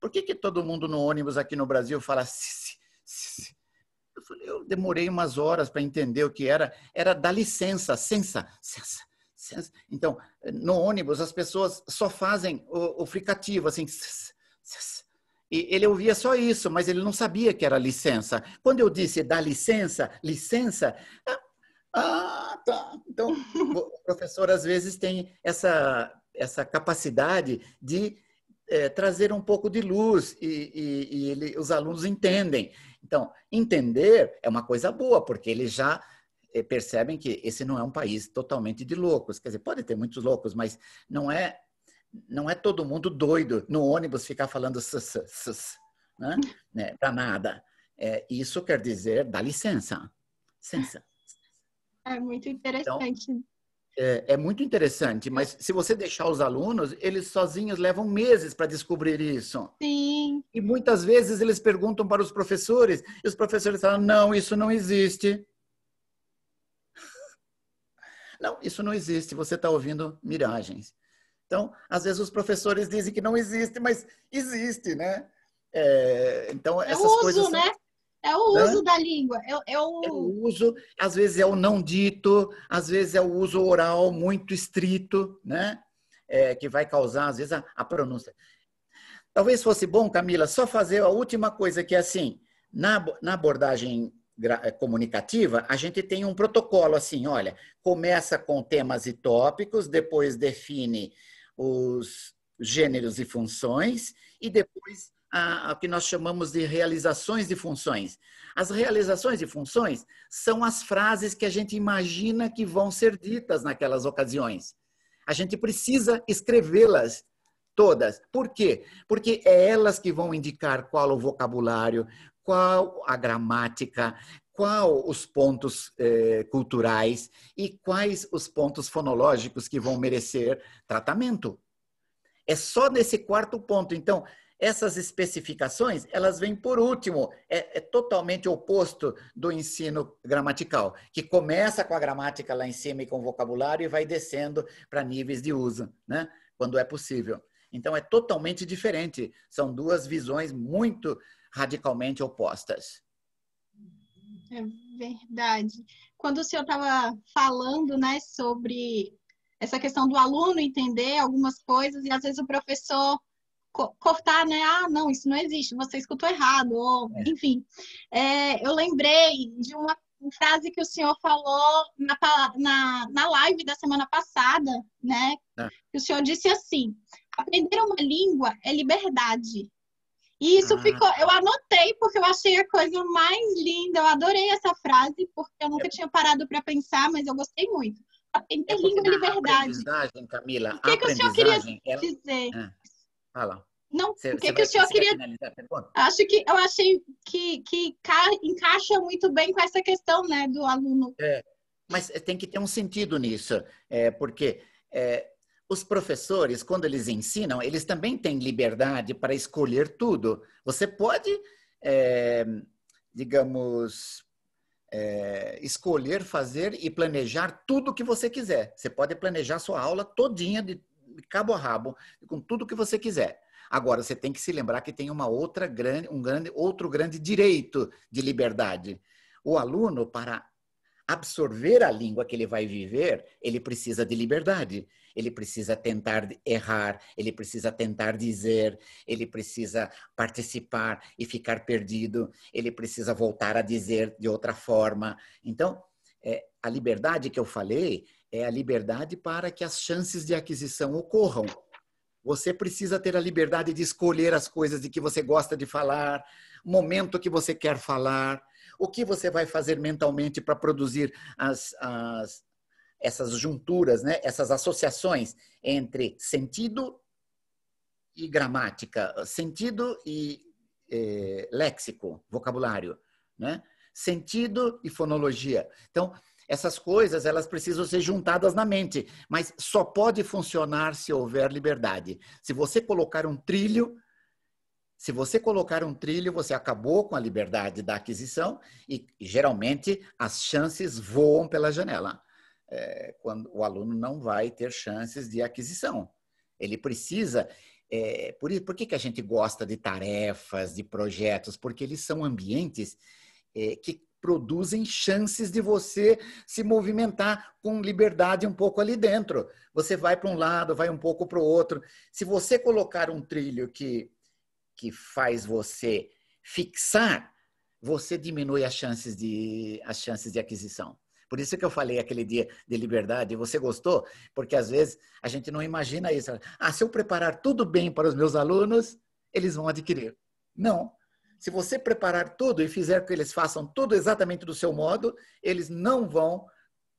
Speaker 1: por que todo mundo no ônibus aqui no Brasil fala si? Eu demorei umas horas para entender o que era dar licença, sensa. Então, no ônibus, as pessoas só fazem o fricativo, assim. E ele ouvia só isso, mas ele não sabia que era licença. Quando eu disse dá licença, tá. Então, o professor, às vezes, tem essa capacidade de trazer um pouco de luz e os alunos entendem. Então, entender é uma coisa boa, porque eles já percebem que esse não é um país totalmente de loucos. Quer dizer, pode ter muitos loucos, mas não é todo mundo doido no ônibus ficar falando né? Para nada. Isso quer dizer, dá licença. Licença.
Speaker 2: É muito interessante.
Speaker 1: Então, é muito interessante, mas se você deixar os alunos, eles sozinhos levam meses para descobrir isso.
Speaker 2: Sim.
Speaker 1: E muitas vezes eles perguntam para os professores, e os professores falam, não, isso não existe. Não, isso não existe, você está ouvindo miragens. Então, às vezes os professores dizem que não existe, mas existe, né? Então, essas coisas
Speaker 2: são... né? É o uso da língua.
Speaker 1: É o uso, às vezes é o não dito, às vezes é o uso oral muito estrito, né? Que vai causar, às vezes, a pronúncia. Talvez fosse bom, Camila, só fazer a última coisa, que é assim, na abordagem comunicativa, a gente tem um protocolo assim, olha, começa com temas e tópicos, depois define os gêneros e funções, e depois o que nós chamamos de realizações de funções. As realizações de funções são as frases que a gente imagina que vão ser ditas naquelas ocasiões. A gente precisa escrevê-las todas. Por quê? Porque é elas que vão indicar qual o vocabulário, qual a gramática, qual os pontos culturais e quais os pontos fonológicos que vão merecer tratamento. É só nesse quarto ponto. Então, essas especificações, elas vêm por último, é totalmente oposto do ensino gramatical, que começa com a gramática lá em cima e com o vocabulário e vai descendo para níveis de uso, né? Quando é possível. Então, é totalmente diferente. São duas visões muito radicalmente opostas.
Speaker 2: É verdade. Quando o senhor estava falando, né, sobre essa questão do aluno entender algumas coisas e às vezes o professor cortar, né? Não, isso não existe, você escutou errado, ou, enfim. Eu lembrei de uma frase que o senhor falou na live da semana passada, né? Que o senhor disse assim: aprender uma língua é liberdade. E isso ficou, eu anotei porque eu achei a coisa mais linda. Eu adorei essa frase porque eu nunca tinha parado para pensar, mas eu gostei muito. Aprender língua é liberdade.
Speaker 1: Aprendizagem, Camila,
Speaker 2: O que o senhor queria dizer?
Speaker 1: Fala.
Speaker 2: Não, o que o senhor queria... Eu achei que encaixa muito bem com essa questão, né, do aluno.
Speaker 1: Mas tem que ter um sentido nisso, porque os professores, quando eles ensinam, eles também têm liberdade para escolher tudo. Você pode, digamos, escolher, fazer e planejar tudo o que você quiser. Você pode planejar sua aula todinha, de cabo a rabo, com tudo que você quiser. Agora, você tem que se lembrar que tem outro grande direito de liberdade. O aluno, para absorver a língua que ele vai viver, ele precisa de liberdade. Ele precisa tentar errar, ele precisa tentar dizer, ele precisa participar e ficar perdido, ele precisa voltar a dizer de outra forma. Então, a liberdade que eu falei é a liberdade para que as chances de aquisição ocorram. Você precisa ter a liberdade de escolher as coisas de que você gosta de falar, o momento que você quer falar, o que você vai fazer mentalmente para produzir essas junturas, né? Essas associações entre sentido e gramática, sentido e léxico, vocabulário, né? Sentido e fonologia. Então, essas coisas, elas precisam ser juntadas na mente, mas só pode funcionar se houver liberdade. Se você colocar um trilho, você acabou com a liberdade da aquisição e geralmente as chances voam pela janela. Quando o aluno não vai ter chances de aquisição. Ele precisa... por que a gente gosta de tarefas, de projetos? Porque eles são ambientes que produzem chances de você se movimentar com liberdade um pouco ali dentro. Você vai para um lado, vai um pouco para o outro. Se você colocar um trilho que faz você fixar, você diminui as chances de aquisição. Por isso que eu falei aquele dia de liberdade. Você gostou? Porque às vezes a gente não imagina isso. Se eu preparar tudo bem para os meus alunos, eles vão adquirir. Não. Se você preparar tudo e fizer com que eles façam tudo exatamente do seu modo, eles não vão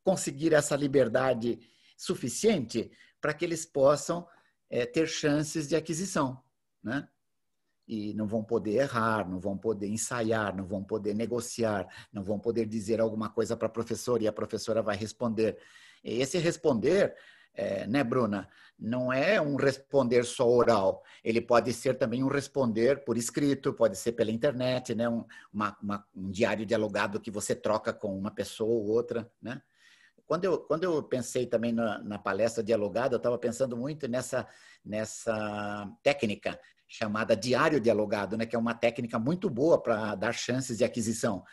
Speaker 1: conseguir essa liberdade suficiente para que eles possam ter chances de aquisição, né? E não vão poder errar, não vão poder ensaiar, não vão poder negociar, não vão poder dizer alguma coisa para a professora e a professora vai responder. E esse responder, né, Bruna, não é um responder só oral. Ele pode ser também um responder por escrito, pode ser pela internet, né, um diário dialogado que você troca com uma pessoa ou outra, né? Quando eu pensei também na palestra dialogada, eu estava pensando muito nessa técnica chamada diário dialogado, né, que é uma técnica muito boa para dar chances de aquisição.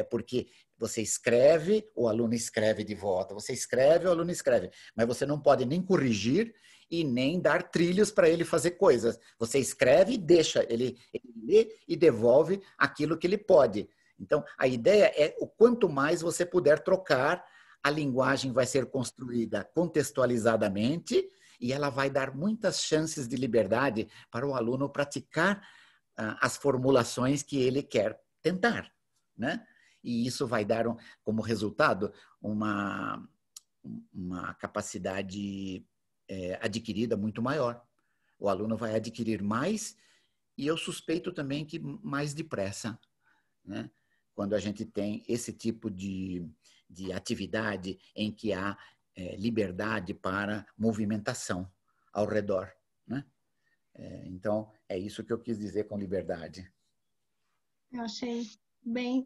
Speaker 1: Porque você escreve, o aluno escreve de volta. Você escreve, o aluno escreve. Mas você não pode nem corrigir e nem dar trilhos para ele fazer coisas. Você escreve e deixa, ele lê e devolve aquilo que ele pode. Então, a ideia é o quanto mais você puder trocar, a linguagem vai ser construída contextualizadamente e ela vai dar muitas chances de liberdade para o aluno praticar as formulações que ele quer tentar, né? E isso vai dar como resultado uma capacidade adquirida muito maior. O aluno vai adquirir mais e eu suspeito também que mais depressa, né? Quando a gente tem esse tipo de atividade em que há liberdade para movimentação ao redor, né? Então, é isso que eu quis dizer com liberdade.
Speaker 2: Eu achei bem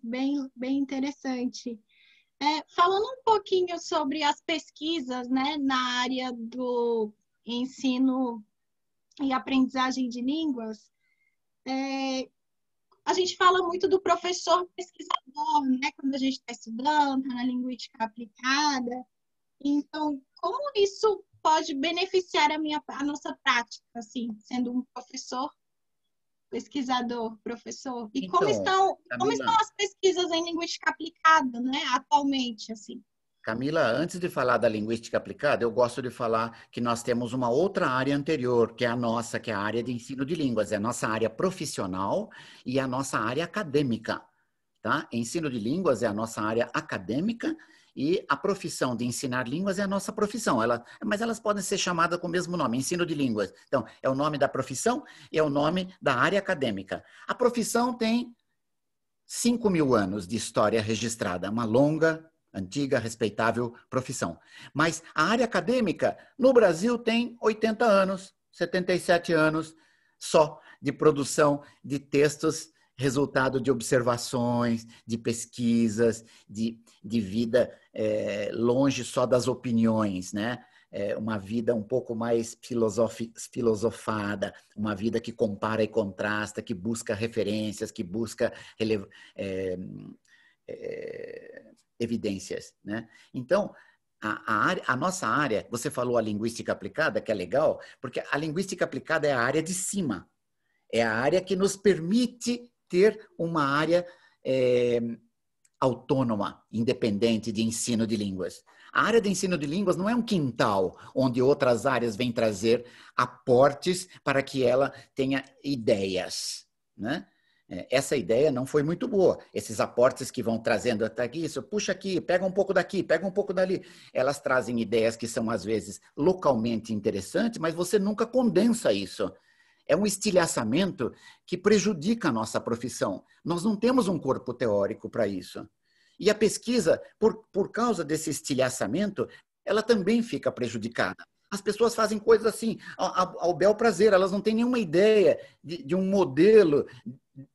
Speaker 2: interessante. Falando um pouquinho sobre as pesquisas, né, na área do ensino e aprendizagem de línguas, a gente fala muito do professor pesquisador, né, quando a gente está estudando, tá na linguística aplicada. Então, como isso pode beneficiar a nossa prática, assim, sendo um professor? pesquisador, professor? E
Speaker 1: Então,
Speaker 2: como estão as pesquisas em linguística aplicada, né, atualmente, assim?
Speaker 1: Camila, antes de falar da linguística aplicada, eu gosto de falar que nós temos uma outra área anterior, que é a nossa, que é a área de ensino de línguas. É a nossa área profissional e a nossa área acadêmica. Tá? Ensino de línguas é a nossa área acadêmica e a profissão de ensinar línguas é a nossa profissão. Mas elas podem ser chamadas com o mesmo nome, ensino de línguas. Então, é o nome da profissão e é o nome da área acadêmica. A profissão tem 5.000 anos de história registrada, uma longa, antiga, respeitável profissão. Mas a área acadêmica, no Brasil, tem 80 anos, 77 anos só de produção de textos, resultado de observações, de pesquisas, de vida longe só das opiniões, né? Uma vida um pouco mais filosofada, uma vida que compara e contrasta, que busca referências, que busca evidências, né? Então, a nossa área, você falou a linguística aplicada, que é legal, porque a linguística aplicada é a área de cima, é a área que nos permite ter uma área autônoma, independente de ensino de línguas. A área de ensino de línguas não é um quintal onde outras áreas vêm trazer aportes para que ela tenha ideias, né? Essa ideia não foi muito boa. Esses aportes que vão trazendo até aqui, isso, puxa aqui, pega um pouco daqui, pega um pouco dali. Elas trazem ideias que são, às vezes, localmente interessantes, mas você nunca condensa isso. É um estilhaçamento que prejudica a nossa profissão. Nós não temos um corpo teórico para isso. E a pesquisa, por causa desse estilhaçamento, ela também fica prejudicada. As pessoas fazem coisas assim, ao bel prazer, elas não têm nenhuma ideia de um modelo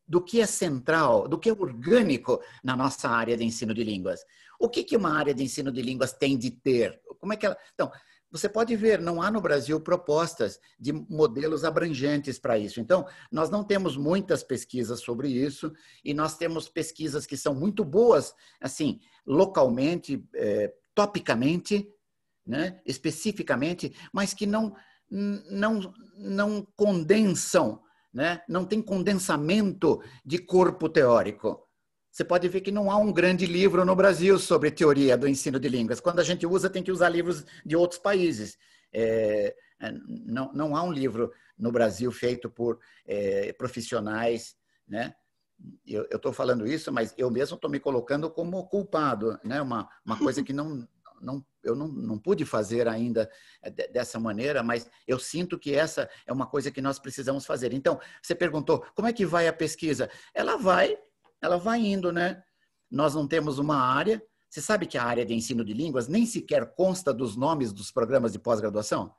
Speaker 1: do que é central, do que é orgânico na nossa área de ensino de línguas. O que uma área de ensino de línguas tem de ter? Como é que ela... Então, você pode ver, não há no Brasil propostas de modelos abrangentes para isso. Então, nós não temos muitas pesquisas sobre isso e nós temos pesquisas que são muito boas, assim, localmente, topicamente, né, especificamente, mas que não condensam, né, não tem condensamento de corpo teórico. Você pode ver que não há um grande livro no Brasil sobre teoria do ensino de línguas. Quando a gente usa, tem que usar livros de outros países. Não há um livro no Brasil feito por profissionais, né? Eu estou falando isso, mas eu mesmo estou me colocando como culpado, né? Uma coisa que eu não pude fazer ainda dessa maneira, mas eu sinto que essa é uma coisa que nós precisamos fazer. Então, você perguntou, como é que vai a pesquisa? Ela vai indo, né? Nós não temos uma área. Você sabe que a área de ensino de línguas nem sequer consta dos nomes dos programas de pós-graduação?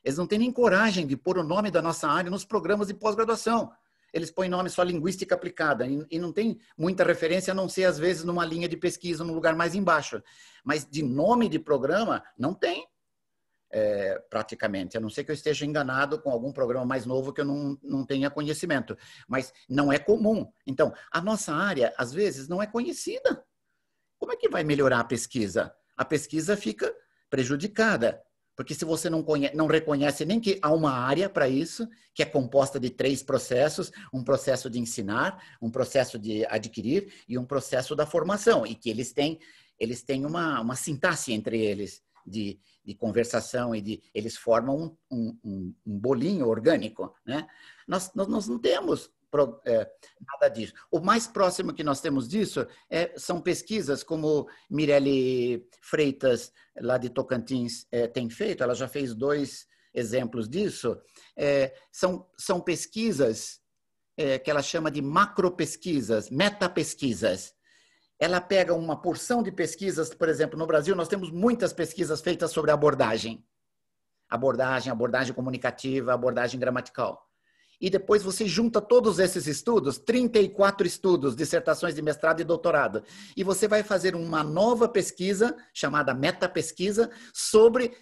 Speaker 1: Eles não têm nem coragem de pôr o nome da nossa área nos programas de pós-graduação. Eles põem nome só linguística aplicada e não tem muita referência, a não ser, às vezes, numa linha de pesquisa, num lugar mais embaixo. Mas de nome de programa, não tem. Praticamente, a não ser que eu esteja enganado com algum programa mais novo que eu não tenha conhecimento, mas não é comum. Então, a nossa área, às vezes, não é conhecida. Como é que vai melhorar a pesquisa? A pesquisa fica prejudicada, porque se você não reconhece nem que há uma área para isso, que é composta de 3 processos, um processo de ensinar, um processo de adquirir e um processo da formação, e que eles têm uma sintaxe entre eles, de conversação e eles formam um bolinho orgânico, né? Nós não temos nada disso. O mais próximo que nós temos disso são pesquisas como Mirelle Freitas, lá de Tocantins, tem feito. Ela já fez 2 exemplos disso. São pesquisas que ela chama de macropesquisas, metapesquisas. Ela pega uma porção de pesquisas, por exemplo, no Brasil nós temos muitas pesquisas feitas sobre abordagem comunicativa, abordagem gramatical. E depois você junta todos esses estudos, 34 estudos, dissertações de mestrado e doutorado, e você vai fazer uma nova pesquisa, chamada metapesquisa, sobre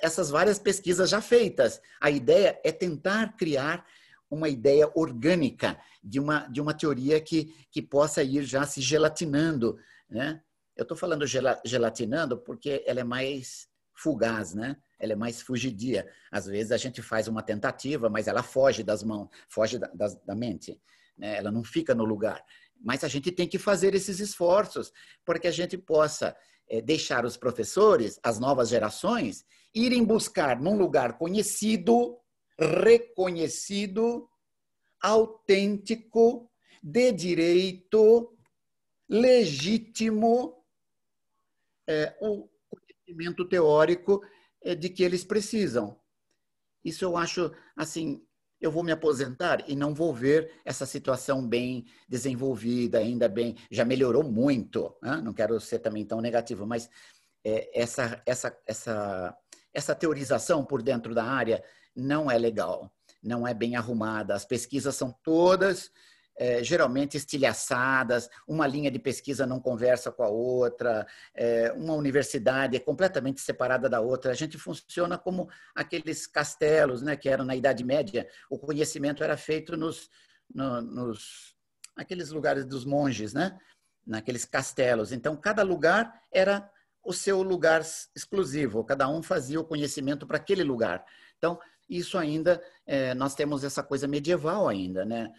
Speaker 1: essas várias pesquisas já feitas. A ideia é tentar criar uma ideia orgânica de uma teoria que possa ir já se gelatinando, né? Eu estou falando gelatinando porque ela é mais fugaz, né? Ela é mais fugidia. Às vezes a gente faz uma tentativa, mas ela foge das mãos, foge da mente, né? Ela não fica no lugar. Mas a gente tem que fazer esses esforços para que a gente possa deixar os professores, as novas gerações, irem buscar num lugar conhecido, reconhecido, autêntico, de direito, legítimo, o conhecimento teórico de que eles precisam. Isso eu acho, assim, eu vou me aposentar e não vou ver essa situação bem desenvolvida, ainda bem, já melhorou muito, né? Não quero ser também tão negativo, mas essa teorização por dentro da área não é legal, não é bem arrumada. As pesquisas são todas geralmente estilhaçadas, uma linha de pesquisa não conversa com a outra, uma universidade é completamente separada da outra. A gente funciona como aqueles castelos, né, que eram na Idade Média. O conhecimento era feito aqueles lugares dos monges, né, naqueles castelos. Então, cada lugar era o seu lugar exclusivo, cada um fazia o conhecimento para aquele lugar. Então, isso ainda, nós temos essa coisa medieval ainda, né?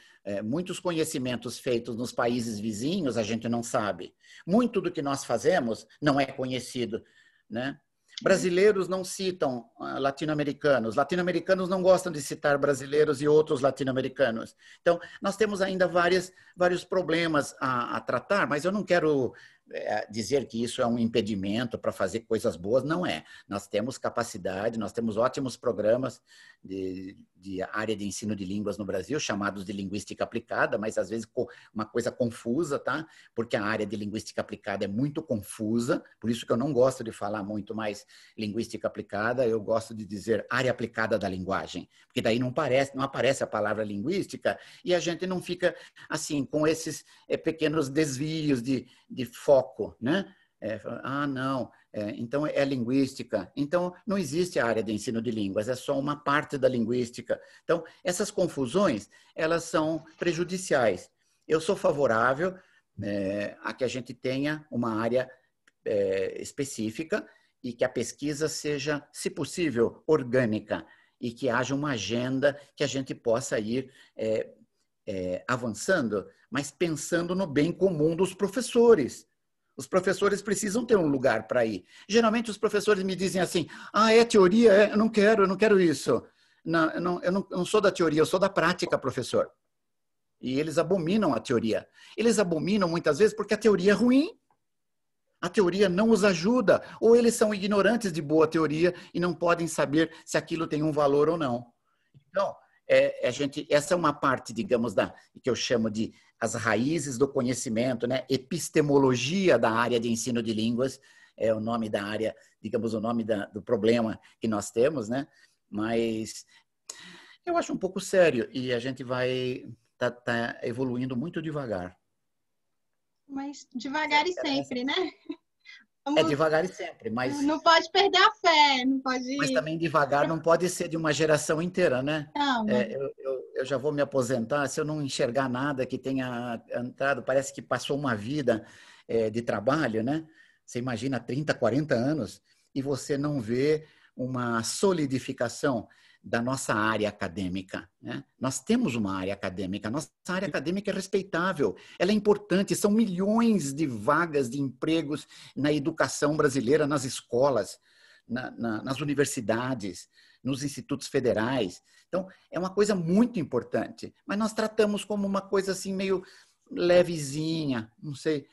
Speaker 1: Muitos conhecimentos feitos nos países vizinhos a gente não sabe. Muito do que nós fazemos não é conhecido, né? Brasileiros não citam latino-americanos, latino-americanos não gostam de citar brasileiros e outros latino-americanos. Então, nós temos ainda vários problemas a tratar, mas eu não quero dizer que isso é um impedimento para fazer coisas boas, não é. Nós temos capacidade, nós temos ótimos programas de área de ensino de línguas no Brasil, chamados de linguística aplicada, mas às vezes uma coisa confusa, tá? Porque a área de linguística aplicada é muito confusa, por isso que eu não gosto de falar muito mais linguística aplicada, eu gosto de dizer área aplicada da linguagem, porque daí não aparece a palavra linguística e a gente não fica assim com esses pequenos desvios de foco, né? Não, então é linguística. Então, não existe a área de ensino de línguas, é só uma parte da linguística. Então, essas confusões, elas são prejudiciais. Eu sou favorável a que a gente tenha uma área específica e que a pesquisa seja, se possível, orgânica e que haja uma agenda que a gente possa ir avançando, mas pensando no bem comum dos professores. Os professores precisam ter um lugar para ir. Geralmente os professores me dizem assim, é teoria? Eu não quero isso. Eu não sou da teoria, eu sou da prática, professor. E eles abominam a teoria. Eles abominam muitas vezes porque a teoria é ruim. A teoria não os ajuda. Ou eles são ignorantes de boa teoria e não podem saber se aquilo tem um valor ou não. Então, essa é uma parte, digamos, que eu chamo de as raízes do conhecimento, né? Epistemologia da área de ensino de línguas, é o nome da área, digamos, o nome do problema que nós temos, né? Mas eu acho um pouco sério e a gente vai tá evoluindo muito devagar.
Speaker 2: Mas devagar e sempre, né?
Speaker 1: Devagar e sempre, mas...
Speaker 2: Não pode perder a fé, não pode...
Speaker 1: Mas também devagar não pode ser de uma geração inteira, né?
Speaker 2: Não,
Speaker 1: eu já vou me aposentar, se eu não enxergar nada que tenha entrado, parece que passou uma vida de trabalho, né? Você imagina 30, 40 anos e você não vê uma solidificação da nossa área acadêmica, né? Nós temos uma área acadêmica, nossa área acadêmica é respeitável, ela é importante, são milhões de vagas de empregos na educação brasileira, nas escolas, nas universidades, nos institutos federais. Então, é uma coisa muito importante, mas nós tratamos como uma coisa assim meio levezinha, não sei,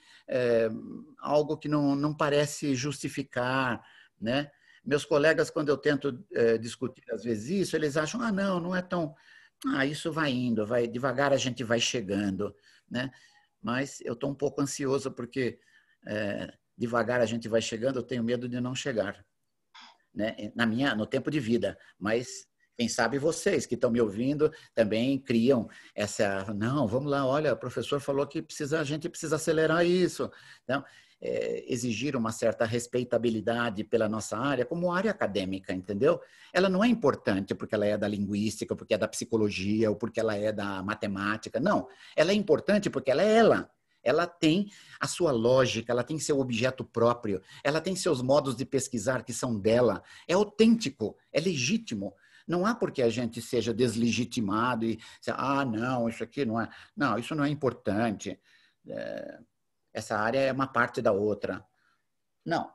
Speaker 1: algo que não parece justificar, né? Meus colegas, quando eu tento discutir às vezes isso, eles acham, não é tão... isso vai indo, devagar a gente vai chegando, né? Mas eu estou um pouco ansioso porque devagar a gente vai chegando, eu tenho medo de não chegar, né? No tempo de vida, mas quem sabe vocês que estão me ouvindo também criam essa... Não, vamos lá, olha, o professor falou que a gente precisa acelerar isso. Então, exigir uma certa respeitabilidade pela nossa área como área acadêmica, entendeu? Ela não é importante porque ela é da linguística, porque é da psicologia ou porque ela é da matemática. Não, ela é importante porque ela é ela. Ela tem a sua lógica, ela tem seu objeto próprio, ela tem seus modos de pesquisar que são dela. É autêntico, é legítimo. Não há por que a gente seja deslegitimado e não, isso aqui não é. Não, isso não é importante. Essa área é uma parte da outra. Não.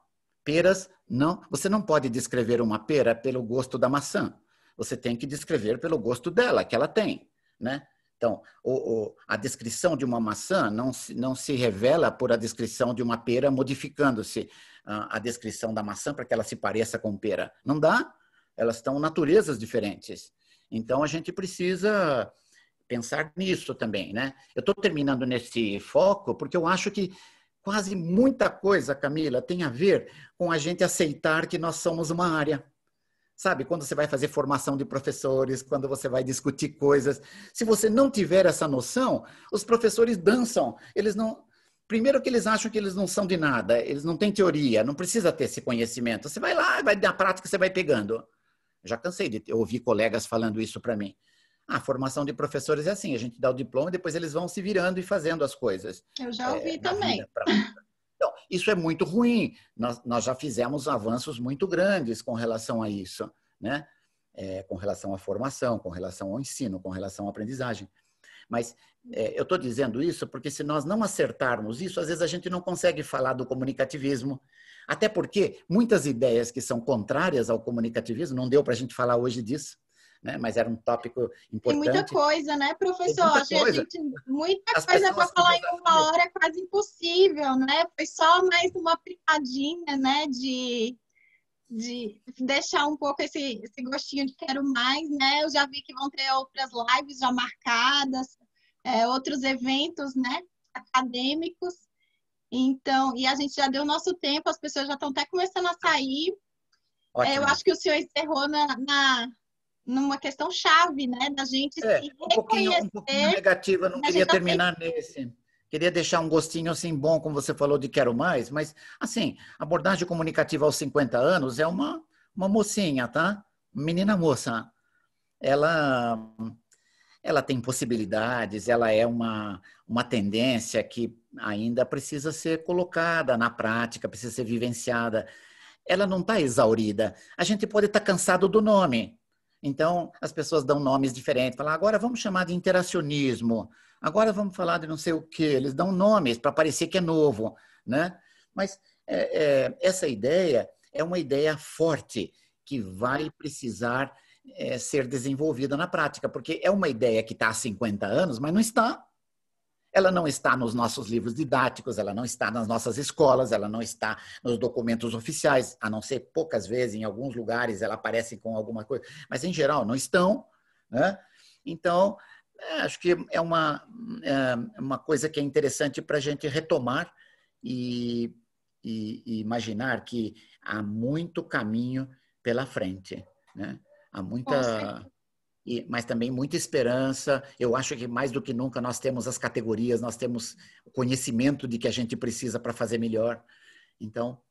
Speaker 1: Peras, não. Você não pode descrever uma pera pelo gosto da maçã. Você tem que descrever pelo gosto dela, que ela tem, né? Então, a descrição de uma maçã não se revela por a descrição de uma pera, modificando-se a descrição da maçã para que ela se pareça com pera. Não dá. Elas estão naturezas diferentes. Então, a gente precisa pensar nisso também, né? Eu estou terminando nesse foco porque eu acho que quase muita coisa, Camila, tem a ver com a gente aceitar que nós somos uma área. Sabe, quando você vai fazer formação de professores, quando você vai discutir coisas, se você não tiver essa noção, os professores dançam. Eles não. Primeiro que eles acham que eles não são de nada, eles não têm teoria, não precisa ter esse conhecimento. Você vai lá, na prática você vai pegando. Já cansei de ouvir colegas falando isso para mim. A formação de professores é assim, a gente dá o diploma e depois eles vão se virando e fazendo as coisas.
Speaker 2: Eu já ouvi também.
Speaker 1: Então, isso é muito ruim. Nós já fizemos avanços muito grandes com relação a isso, né? Com relação à formação, com relação ao ensino, com relação à aprendizagem. Mas eu estou dizendo isso porque se nós não acertarmos isso, às vezes a gente não consegue falar do comunicativismo. Até porque muitas ideias que são contrárias ao comunicativismo, não deu para a gente falar hoje disso, né? Mas era um tópico importante.
Speaker 2: Tem muita coisa, né, professor? Muita coisa para falar em uma hora é quase impossível, né? Foi só mais uma pitadinha, né, de deixar um pouco esse gostinho de quero mais, né? Eu já vi que vão ter outras lives já marcadas, outros eventos, né, acadêmicos. Então, e a gente já deu nosso tempo, as pessoas já estão até começando a sair. Eu acho que o senhor encerrou numa questão chave, né, da gente se reconhecer.
Speaker 1: Um pouquinho negativa, não queria terminar nesse. Queria deixar um gostinho assim bom, como você falou, de quero mais, mas assim, abordagem comunicativa aos 50 anos é uma mocinha, tá? Menina moça. Ela tem possibilidades, ela é uma tendência que ainda precisa ser colocada na prática, precisa ser vivenciada. Ela não está exaurida. A gente pode estar cansado do nome. Então, as pessoas dão nomes diferentes. Falam, agora vamos chamar de interacionismo. Agora vamos falar de não sei o quê. Eles dão nomes para parecer que é novo, né? Mas essa ideia é uma ideia forte que vai precisar ser desenvolvida na prática, porque é uma ideia que está há 50 anos, mas não está. Ela não está nos nossos livros didáticos, ela não está nas nossas escolas, ela não está nos documentos oficiais, a não ser poucas vezes, em alguns lugares ela aparece com alguma coisa, mas em geral não estão, né? Então, acho que é uma coisa que é interessante para a gente retomar e imaginar que há muito caminho pela frente, né? Há muita... mas também muita esperança. Eu acho que mais do que nunca nós temos as categorias, nós temos o conhecimento de que a gente precisa para fazer melhor. Então,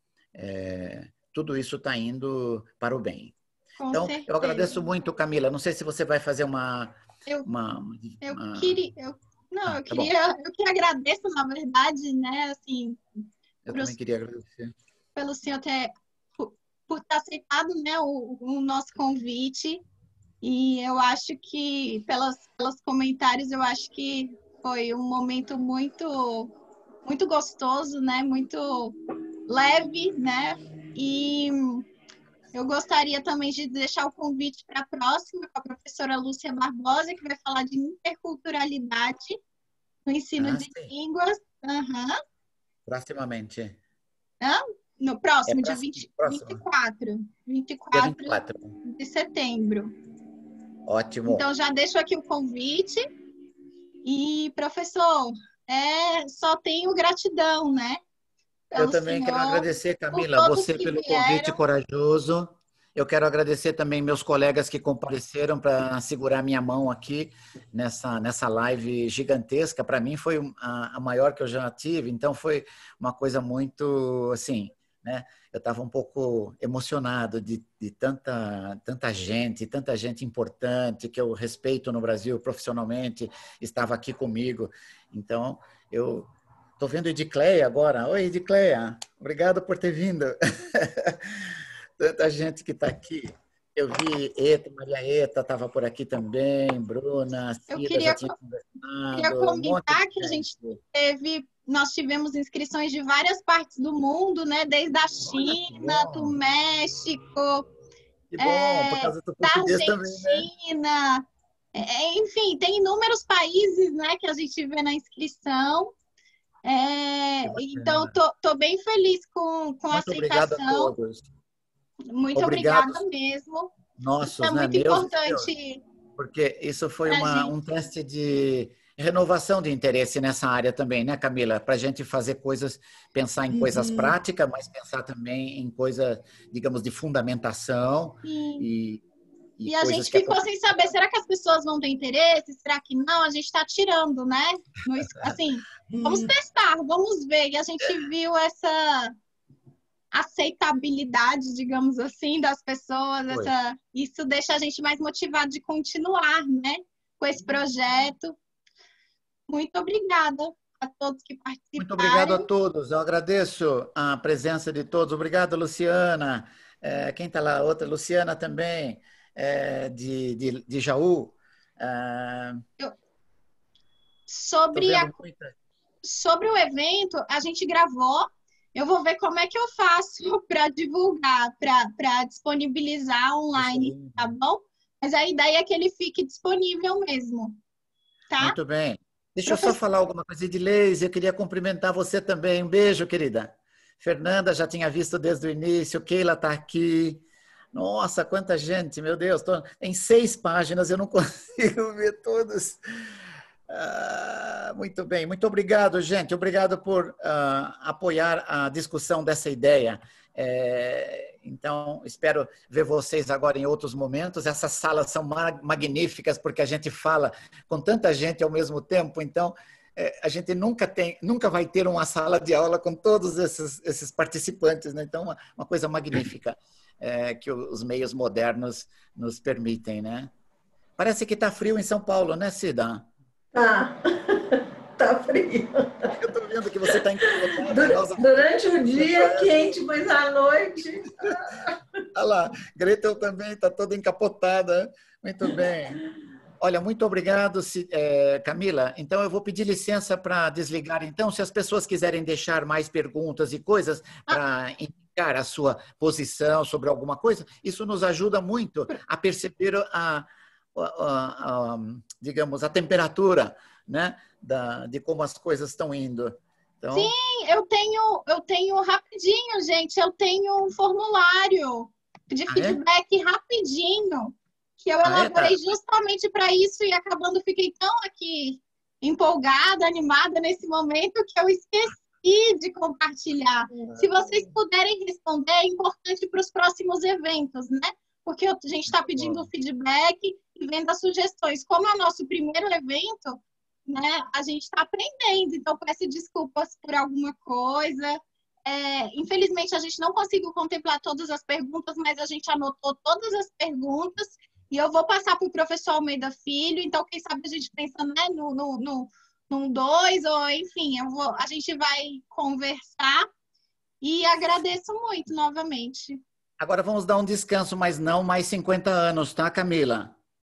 Speaker 1: tudo isso está indo para o bem. Então, eu agradeço muito, Camila. Não sei se você vai fazer
Speaker 2: eu que agradeço, na verdade, né? Assim,
Speaker 1: eu também queria agradecer.
Speaker 2: Pelo senhor por ter aceitado, né, o nosso convite. E eu acho que, pelos comentários, eu acho que foi um momento muito, muito gostoso, né? Muito leve, né? E eu gostaria também de deixar o convite para a próxima, com a professora Lúcia Barbosa, que vai falar de interculturalidade no ensino de línguas.
Speaker 1: Proximamente.
Speaker 2: No próximo, dia 24 de setembro.
Speaker 1: Ótimo.
Speaker 2: Então, já deixo aqui o convite. E, professor, só tenho gratidão, né?
Speaker 1: Eu também quero agradecer, Camila, você pelo convite corajoso. Eu quero agradecer também meus colegas que compareceram para segurar minha mão aqui nessa live gigantesca. Para mim foi a maior que eu já tive, então foi uma coisa muito, assim, né? Eu estava um pouco emocionado de tanta gente importante que eu respeito no Brasil profissionalmente, estava aqui comigo. Então, eu Estou vendo Edicleia agora. Oi, Edicleia. Obrigado por ter vindo. Tanta gente que está aqui. Eu vi Maria Eta estava por aqui também, Bruna, Cida já tinha conversado.
Speaker 2: Queria comentar que nós tivemos inscrições de várias partes do mundo, né? Desde a China, do México,
Speaker 1: que bom, por causa do português
Speaker 2: da Argentina. Também, né? Enfim, tem inúmeros países, né, que a gente vê na inscrição. Então, estou bem feliz com a aceitação.
Speaker 1: Obrigado a todos.
Speaker 2: Muito obrigada mesmo.
Speaker 1: Nossos,
Speaker 2: é muito importante.
Speaker 1: Porque isso foi um teste de renovação de interesse nessa área também, né, Camila? Para a gente fazer coisas, pensar em coisas práticas, mas pensar também em coisas, digamos, de fundamentação.
Speaker 2: E a gente ficou sem saber, será que as pessoas vão ter interesse? Será que não? A gente está tirando, né? Assim, vamos testar, vamos ver. E a gente viu essa aceitabilidade, digamos assim, das pessoas. Isso deixa a gente mais motivado de continuar, né? Com esse projeto. Muito obrigada a todos que participaram.
Speaker 1: Muito obrigado a todos. Eu agradeço a presença de todos. Obrigado, Luciana. Quem está lá? Outra, Luciana também, de Jaú.
Speaker 2: Sobre o evento, a gente gravou. Eu vou ver como é que eu faço para divulgar, para disponibilizar online, tá bom? Mas a ideia é que ele fique disponível mesmo, tá?
Speaker 1: Muito bem. Deixa eu só falar alguma coisa, Edileuze. Eu queria cumprimentar você também. Um beijo, querida. Fernanda já tinha visto desde o início. Keila está aqui. Nossa, quanta gente, meu Deus. Em 6 páginas, eu não consigo ver todas. Muito bem, muito obrigado, gente. Obrigado por apoiar a discussão dessa ideia. Então, espero ver vocês agora em outros momentos. Essas salas são magníficas porque a gente fala com tanta gente ao mesmo tempo. Então, a gente nunca vai ter uma sala de aula com todos esses participantes, né? Então, uma coisa magnífica que os meios modernos nos permitem, né? Parece que está frio em São Paulo, né, Cida?
Speaker 3: Tá frio.
Speaker 1: Eu estou vendo que você está
Speaker 3: Durante o dia é quente, mas à noite...
Speaker 1: Olha lá, Gretel também está toda encapotada. Muito bem. Olha, muito obrigado, Camila. Então, eu vou pedir licença para desligar. Então, se as pessoas quiserem deixar mais perguntas e coisas para indicar a sua posição sobre alguma coisa, isso nos ajuda muito a perceber digamos, a temperatura, né, de como as coisas estão indo. Então...
Speaker 2: Sim, eu tenho rapidinho, gente, eu tenho um formulário de feedback rapidinho, que eu elaborei justamente para isso e acabando fiquei tão aqui empolgada, animada nesse momento que eu esqueci de compartilhar. Se vocês puderem responder, é importante para os próximos eventos, né? Porque a gente está pedindo feedback e vendo as sugestões. Como é o nosso primeiro evento, né, a gente está aprendendo, então peço desculpas por alguma coisa. Infelizmente, a gente não conseguiu contemplar todas as perguntas, mas a gente anotou todas as perguntas e eu vou passar para o professor Almeida Filho, então quem sabe a gente pensa, né, num 2, ou enfim, a gente vai conversar e agradeço muito novamente.
Speaker 1: Agora vamos dar um descanso, mas não mais 50 anos, tá, Camila?